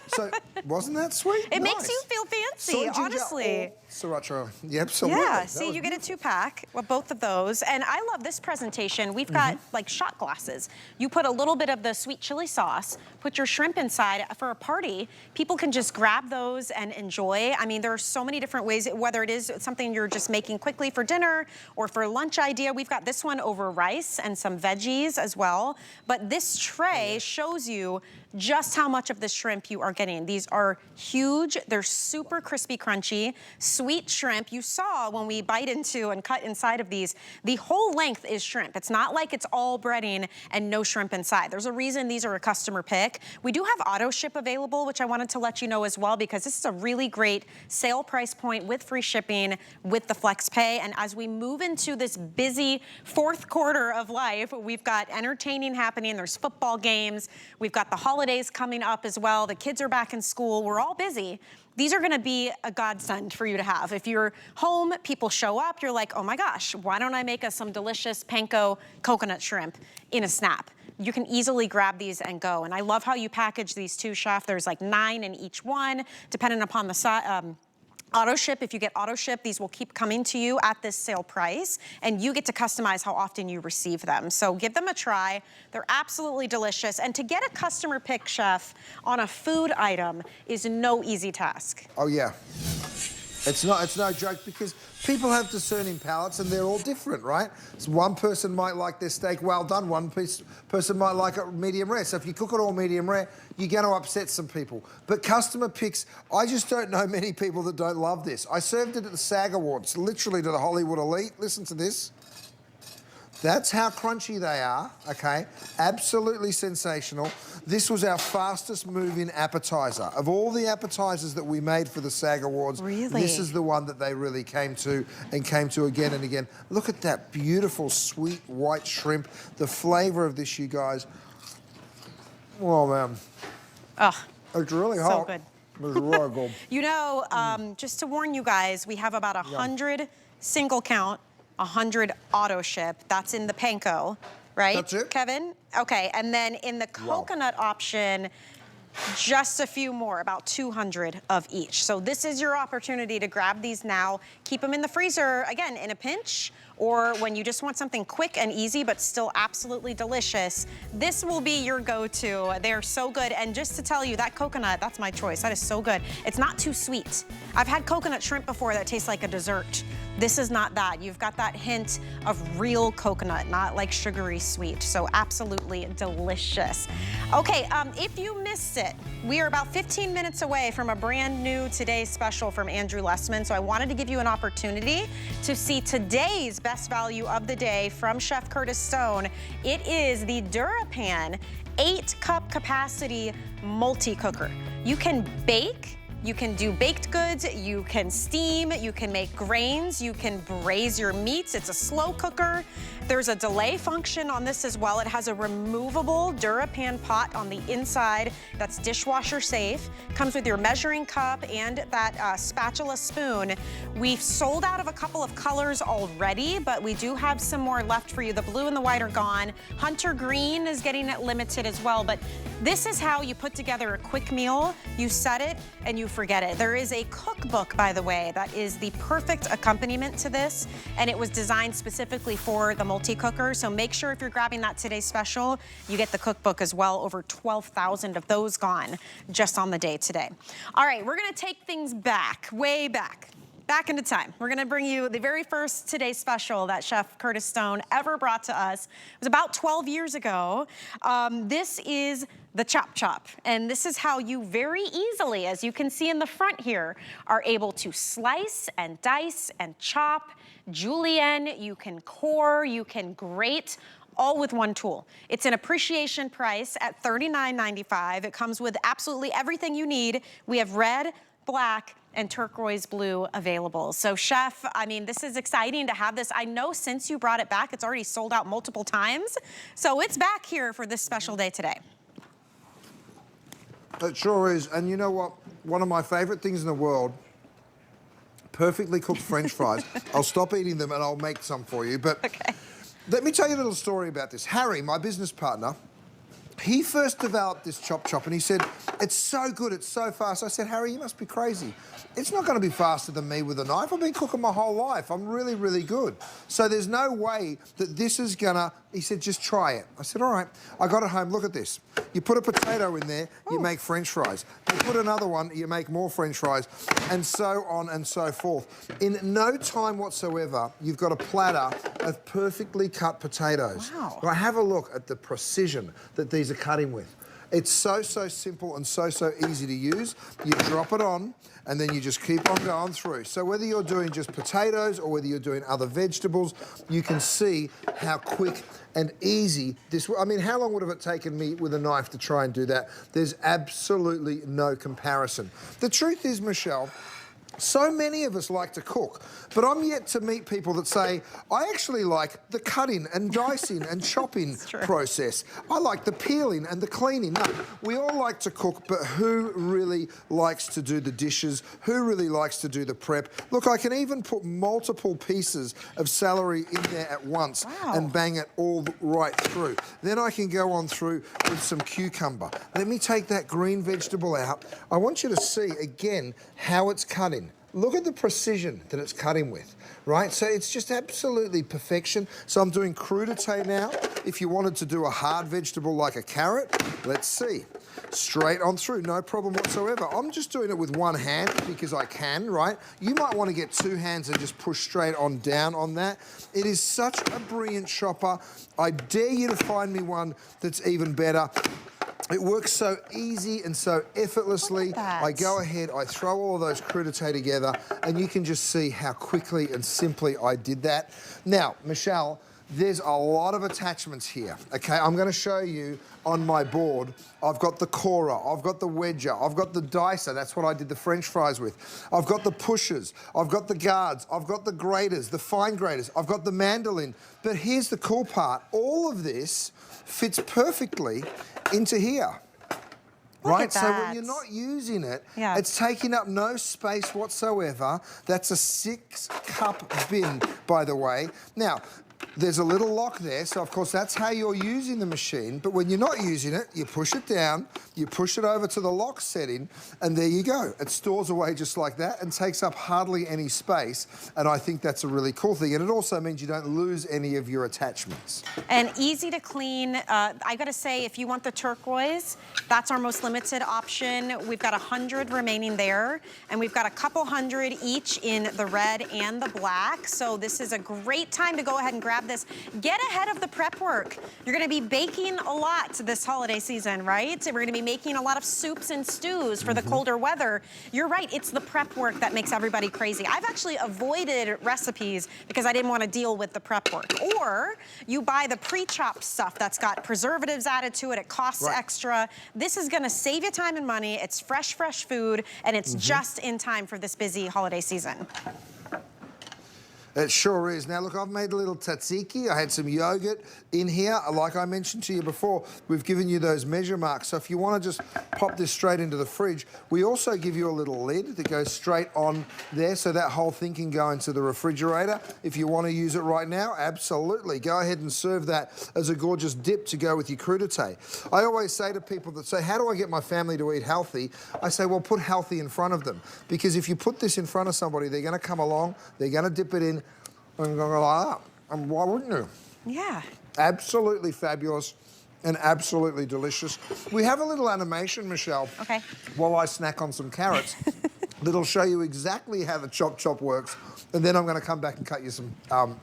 So, wasn't that sweet? It makes you feel fancy, Soy ginger honestly. or sriracha. Yeah, absolutely. Yeah, see, you get a 2-pack of both of those. And I love this presentation. We've got like shot glasses. You put a little bit of the sweet chili sauce, put your shrimp inside. For a party, people can just grab those and enjoy. I mean, there are so many different ways, whether it is something you're just making quickly for dinner or for a lunch idea. We've got this one over rice and some veggies as well. But this tray shows you just how much of the shrimp you are getting. These are huge. They're super crispy, crunchy, sweet shrimp. You saw when we bite into and cut inside of these, the whole length is shrimp. It's not like it's all breading and no shrimp inside. There's a reason these are a customer pick. We do have auto ship available, which I wanted to let you know as well, because this is a really great sale price point with free shipping, with the flex pay. And as we move into this busy 4th quarter of life, we've got entertaining happening. There's football games. We've got the holidays coming up as well. The kids are back in school. We're all busy. These are going to be a godsend for you to have. If you're home, people show up, you're like, oh my gosh, why don't I make us some delicious panko coconut shrimp in a snap? you can easily grab these and go. And I love how you package these too, Chef. There's like 9 in each one, depending upon the size. Auto ship, if you get auto ship, these will keep coming to you at this sale price, and you get to customize how often you receive them. So give them a try. They're absolutely delicious. And to get a customer pick, Chef, on a food item is no easy task. Oh yeah. It's no joke, because people have discerning palates and they're all different, right? So one person might like their steak well done, one person might like it medium rare. So if you cook it all medium rare, you're going to upset some people. But customer picks, I just don't know many people that don't love this. I served it at the SAG Awards, literally to the Hollywood elite. Listen to this. That's how crunchy they are, okay? Absolutely sensational. This was our fastest moving appetizer. Of all the appetizers that we made for the SAG Awards, really? This is the one that they really came to again and again. Look at that beautiful, sweet white shrimp. The flavor of this, you guys. Oh, man. Oh, it's really so hot. good. It's really good. You know, just to warn you guys, we have about 100 single count, 100 auto ship. That's in the panko, right? That's it? Kevin? Okay, and then in the coconut option, just a few more, about 200 of each. So this is your opportunity to grab these now, keep them in the freezer, again, in a pinch, or when you just want something quick and easy, but still absolutely delicious, this will be your go-to. They're so good. And just to tell you, that coconut, that's my choice. That is so good. It's not too sweet. I've had coconut shrimp before that tastes like a dessert. This is not that. You've got that hint of real coconut, not like sugary sweet. So absolutely delicious. Okay, if you missed it, we are about 15 minutes away from a brand new Today special from Andrew Lessman. So I wanted to give you an opportunity to see today's best value of the day from Chef Curtis Stone. It is the DuraPan 8-cup capacity multi-cooker. You can bake, you can do baked goods, you can steam, you can make grains, you can braise your meats. It's a slow cooker. There's a delay function on this as well. It has a removable DuraPan pot on the inside that's dishwasher safe. Comes with your measuring cup and that spatula spoon. We've sold out of a couple of colors already, but we do have some more left for you. The blue and the white are gone. Hunter green is getting limited as well, but this is how you put together a quick meal. You set it and you forget it. There is a cookbook, by the way, that is the perfect accompaniment to this, and it was designed specifically for the multi-cooker. So make sure if you're grabbing that today's special, you get the cookbook as well. Over 12,000 of those gone just on the day today. All right, we're gonna take things back, way back into time. We're gonna bring you the very first Today special that Chef Curtis Stone ever brought to us. It was about 12 years ago. This is the Chop Chop, and this is how you very easily, as you can see in the front here, are able to slice and dice and chop. Julienne, you can core, you can grate, all with one tool. It's an appreciation price at $39.95. It comes with absolutely everything you need. We have red, black, and turquoise blue available. So Chef, I mean, this is exciting to have this. I know since you brought it back, it's already sold out multiple times. So it's back here for this special day today. It sure is. And you know what? One of my favorite things in the world, perfectly cooked French fries. I'll stop eating them and I'll make some for you. But okay. Let me tell you a little story about this. Harry, my business partner, he first developed this Chop Chop and he said, it's so good, it's so fast. I said, Harry, you must be crazy. It's not going to be faster than me with a knife. I've been cooking my whole life. I'm really, really good. So there's no way that this is going to... He said, just try it. I said, all right. I got it home. Look at this. You put a potato in there, you make French fries. You put another one, you make more French fries, and so on and so forth. In no time whatsoever, you've got a platter of perfectly cut potatoes. Wow. Right, have a look at the precision that these are cutting with. It's so simple and so easy to use. You drop it on, and then you just keep on going through. So whether you're doing just potatoes or whether you're doing other vegetables, you can see how quick and easy this... I mean, how long would have it taken me with a knife to try and do that? There's absolutely no comparison. The truth is, Michelle, So many of us like to cook, but I'm yet to meet people that say, I actually like the cutting and dicing and chopping process. I like the peeling and the cleaning. No, we all like to cook, but who really likes to do the dishes? Who really likes to do the prep? Look, I can even put multiple pieces of celery in there at once and bang it all right through. Then I can go on through with some cucumber. Let me take that green vegetable out. I want you to see, again, how it's cutting. Look at the precision that it's cutting with, right? So it's just absolutely perfection. So I'm doing crudité now. If you wanted to do a hard vegetable like a carrot, let's see. Straight on through, no problem whatsoever. I'm just doing it with one hand because I can, right? You might want to get two hands and just push straight on down on that. It is such a brilliant chopper. I dare you to find me one that's even better. It works so easy and so effortlessly. I go ahead, I throw all of those crudité together, and you can just see how quickly and simply I did that. Now, Michelle, there's a lot of attachments here, okay? I'm gonna show you on my board. I've got the corer, I've got the wedger, I've got the dicer, that's what I did the French fries with. I've got the pushers, I've got the guards, I've got the graters, the fine graters, I've got the mandolin. But here's the cool part, all of this fits perfectly into here. Right, so when you're not using it, it's taking up no space whatsoever. That's a 6-cup bin, by the way. Now, there's a little lock there, so of course that's how you're using the machine, but when you're not using it, you push it down, you push it over to the lock setting, and there you go. It stores away just like that and takes up hardly any space, and I think that's a really cool thing, and it also means you don't lose any of your attachments. And easy to clean. I gotta say, if you want the turquoise, that's our most limited option. We've got 100 remaining there, and we've got a couple hundred each in the red and the black, so this is a great time to go ahead and grab this. Get ahead of the prep work. You're gonna be baking a lot this holiday season, right? We're gonna be making a lot of soups and stews for the colder weather. You're right, it's the prep work that makes everybody crazy. I've actually avoided recipes because I didn't wanna deal with the prep work. Or you buy the pre-chopped stuff that's got preservatives added to it, it costs extra. This is gonna save you time and money, it's fresh food, and it's just in time for this busy holiday season. It sure is. Now, look, I've made a little tzatziki. I had some yogurt in here. Like I mentioned to you before, we've given you those measure marks. So if you want to just pop this straight into the fridge, we also give you a little lid that goes straight on there so that whole thing can go into the refrigerator. If you want to use it right now, absolutely. Go ahead and serve that as a gorgeous dip to go with your crudité. I always say to people that say, how do I get my family to eat healthy? I say, well, put healthy in front of them. Because if you put this in front of somebody, they're going to come along, they're going to dip it in, and go like that. And why wouldn't you? Yeah. Absolutely fabulous and absolutely delicious. We have a little animation, Michelle. Okay. While I snack on some carrots, that'll show you exactly how the chop works. And then I'm going to come back and cut you some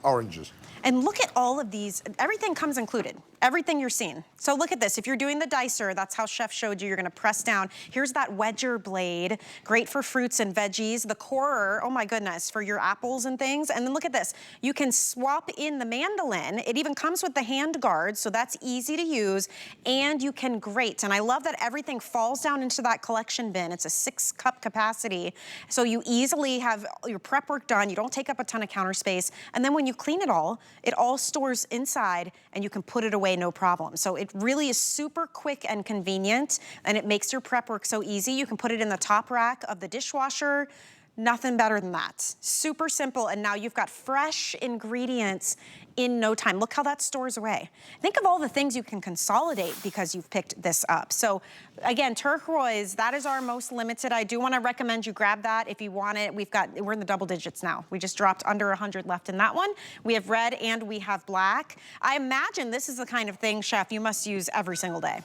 oranges. And look at all of these. Everything comes included. Everything you're seeing. So look at this. If you're doing the dicer, that's how Chef showed you. You're gonna press down. Here's that wedger blade. Great for fruits and veggies. The corer, oh my goodness, for your apples and things. And then look at this. You can swap in the mandolin. It even comes with the hand guard, so that's easy to use. And you can grate. And I love that everything falls down into that collection bin. It's a 6-cup capacity. So you easily have your prep work done. You don't take up a ton of counter space. And then when you clean it all stores inside and you can put it away no problem. So it really is super quick and convenient, and it makes your prep work so easy. You can put it in the top rack of the dishwasher. Nothing better than that. Super simple, and now you've got fresh ingredients in no time. Look how that stores away. Think of all the things you can consolidate because you've picked this up. So again, turquoise, that is our most limited. I do want to recommend you grab that if you want it. We're in the double digits now. We just dropped under 100 left in that one. We have red and we have black. I imagine this is the kind of thing, Chef, you must use every single day.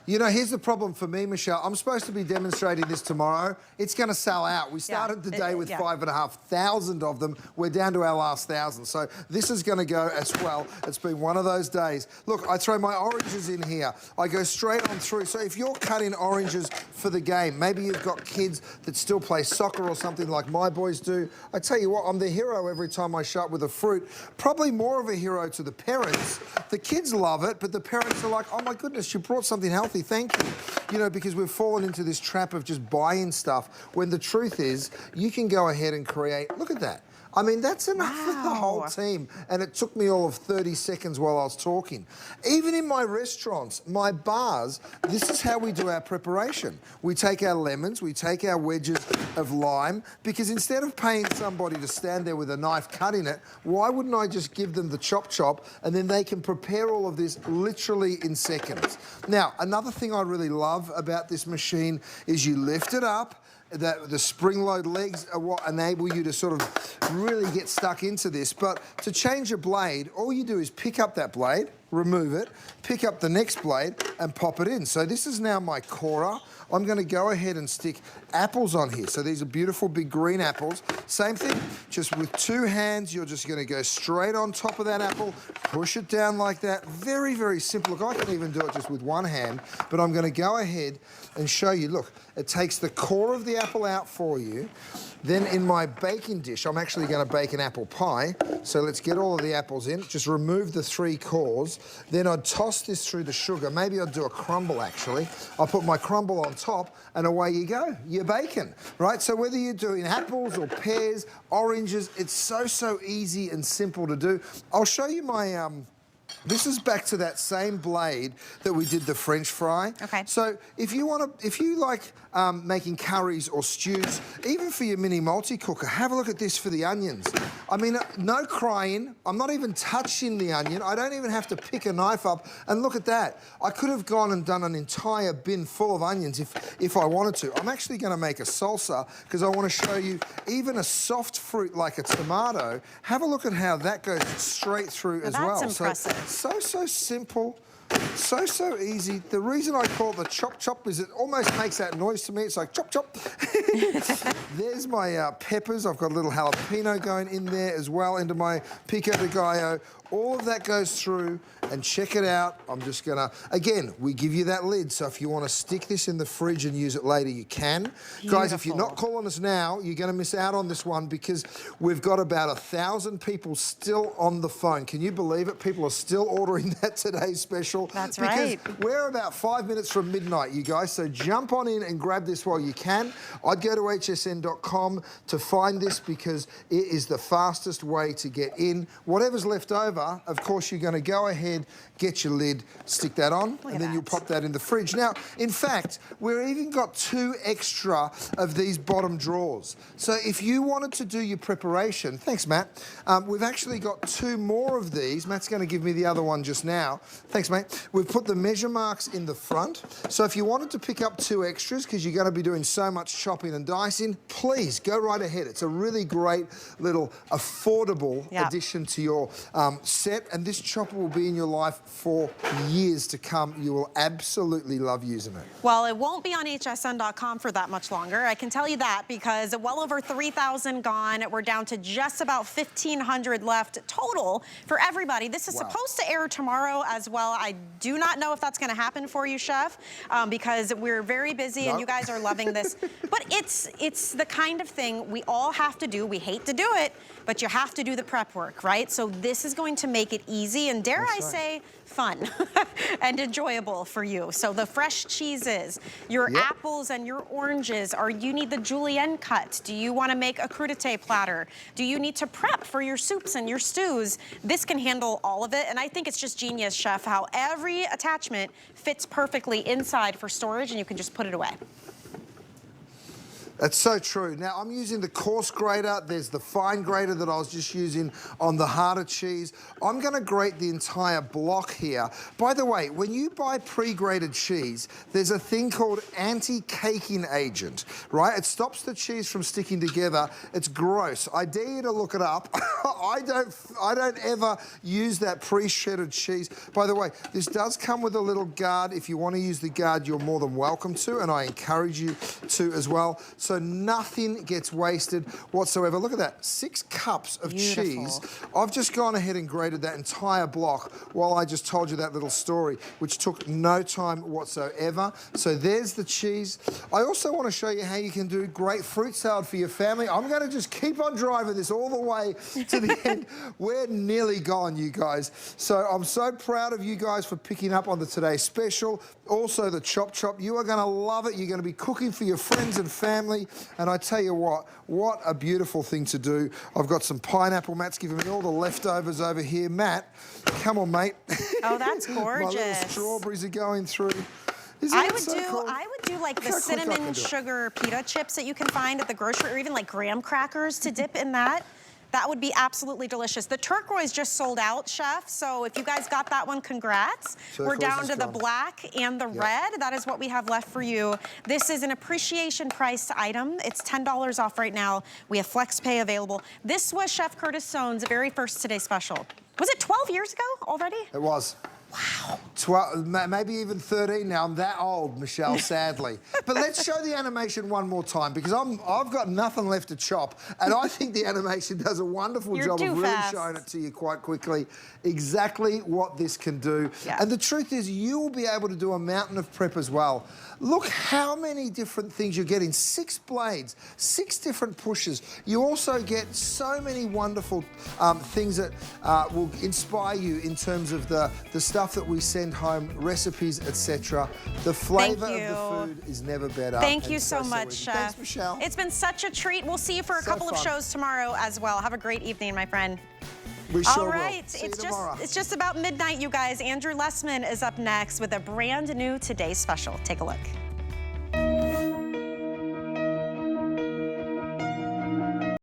You know, here's the problem for me, Michelle. I'm supposed to be demonstrating this tomorrow. It's going to sell out. We started the day with 5,500 of them. We're down to our last 1,000. So this is going to go as well. It's been one of those days. Look, I throw my oranges in here. I go straight on through. So if you're cutting oranges for the game, maybe you've got kids that still play soccer or something like my boys do. I tell you what, I'm the hero every time I show up with a fruit. Probably more of a hero to the parents. The kids love it, but the parents are like, oh my goodness, you brought something healthy Kathy, thank you. You know, because we've fallen into this trap of just buying stuff when the truth is you can go ahead and create, look at that. I mean, that's enough for the whole team. And it took me all of 30 seconds while I was talking. Even in my restaurants, my bars, this is how we do our preparation. We take our lemons, we take our wedges of lime, because instead of paying somebody to stand there with a knife cutting it, why wouldn't I just give them the chop and then they can prepare all of this literally in seconds. Now, another thing I really love about this machine is you lift it up. The spring-load legs are what enable you to sort of really get stuck into this. But to change a blade, all you do is pick up that blade, remove it, pick up the next blade and pop it in. So this is now my corer. I'm going to go ahead and stick apples on here. So these are beautiful big green apples. Same thing, just with two hands, you're just going to go straight on top of that apple, push it down like that. Very, very simple. Look, I can even do it just with one hand, but I'm going to go ahead and show you. Look, it takes the core of the apple out for you. Then in my baking dish, I'm actually going to bake an apple pie. So let's get all of the apples in. Just remove the 3 cores. Then I'd toss this through the sugar. Maybe I'd do a crumble, actually. I'll put my crumble on top, and away you go. You're baking, right? So whether you're doing apples or pears, oranges, it's so easy and simple to do. I'll show you my... This is back to that same blade that we did the French fry. Okay. So if you like making curries or stews, even for your mini multi-cooker, have a look at this for the onions. I mean, no crying. I'm not even touching the onion. I don't even have to pick a knife up. And look at that. I could have gone and done an entire bin full of onions if I wanted to. I'm actually going to make a salsa because I want to show you even a soft fruit like a tomato. Have a look at how that goes straight through as well. That's impressive. So simple. So easy. The reason I call it the chop is it almost makes that noise to me. It's like chop. There's my peppers. I've got a little jalapeno going in there as well into my pico de gallo. All of that goes through, and check it out. I'm just gonna, again, we give you that lid, so if you want to stick this in the fridge and use it later, you can. Beautiful. Guys, if you're not calling us now, you're gonna miss out on this one because we've got about 1,000 people still on the phone. Can you believe it? People are still ordering that today's special. That's right. Because we're about 5 minutes from midnight, you guys, so jump on in and grab this while you can. I'd go to hsn.com to find this because it is the fastest way to get in. Whatever's left over, of course, you're going to go ahead, get your lid, stick that on, and then you'll pop that in the fridge. Now, in fact, we've even got 2 extra of these bottom drawers. So if you wanted to do your preparation, thanks, Matt, we've actually got 2 more of these. Matt's going to give me the other one just now. Thanks, mate. We've put the measure marks in the front. So if you wanted to pick up 2 extras, because you're going to be doing so much chopping and dicing, please go right ahead. It's a really great little affordable addition to your set, and this chopper will be in your life for years to come. You will absolutely love using it. Well, it won't be on hsn.com for that much longer. I can tell you that because well over 3,000 gone. We're down to just about 1,500 left total for everybody. This is supposed to air tomorrow as well. I do not know if that's going to happen for you, Chef, because we're very busy and you guys are loving this. But it's the kind of thing we all have to do. We hate to do it, but you have to do the prep work, right? So this is going to make it easy and, dare I say, fun and enjoyable for you. So the fresh cheeses, your apples and your oranges, or you need the julienne cut. Do you want to make a crudité platter? Do you need to prep for your soups and your stews? This can handle all of it, and I think it's just genius, Chef, how every attachment fits perfectly inside for storage, and you can just put it away. That's so true. Now, I'm using the coarse grater. There's the fine grater that I was just using on the harder cheese. I'm going to grate the entire block here. By the way, when you buy pre-grated cheese, there's a thing called anti-caking agent, right? It stops the cheese from sticking together. It's gross. I dare you to look it up. I don't ever use that pre-shredded cheese. By the way, this does come with a little guard. If you want to use the guard, you're more than welcome to, and I encourage you to as well. so nothing gets wasted whatsoever. Look at that, 6 cups of cheese. I've just gone ahead and grated that entire block while I just told you that little story, which took no time whatsoever. So there's the cheese. I also want to show you how you can do great fruit salad for your family. I'm going to just keep on driving this all the way to the end. We're nearly gone, you guys. So I'm so proud of you guys for picking up on the Today Special. Also the Chop Chop. You are going to love it. You're going to be cooking for your friends and family. And I tell you what a beautiful thing to do. I've got some pineapple. Matt's giving me all the leftovers over here. Matt, come on, mate. Oh, that's gorgeous. My little strawberries are going through. I would do like the cinnamon sugar pita chips that you can find at the grocery, or even like graham crackers to dip in that. That would be absolutely delicious. The turquoise just sold out, Chef, so if you guys got that one, congrats. We're down to the black and the red. That is what we have left for you. This is an appreciation priced item. It's $10 off right now. We have flex pay available. This was Chef Curtis Sohn's very first Today Special. Was it 12 years ago already? It was. Wow. 12, maybe even 13 now. I'm that old, Michelle, sadly. But let's show the animation one more time, because I've got nothing left to chop, and I think the animation does a wonderful job of really showing it to you quite quickly, exactly what this can do. Yeah. And the truth is, you will be able to do a mountain of prep as well. Look how many different things you're getting. 6 blades, 6 different pushes. You also get so many wonderful things that will inspire you in terms of the stuff that we send home, recipes, etc. The flavour of the food is never better. Thank you so much, Chef. Thanks, Michelle. It's been such a treat. We'll see you for a couple of shows tomorrow as well. Have a great evening, my friend. We sure All right, will. it's just about midnight, you guys. Andrew Lessman is up next with a brand new Today Special. Take a look.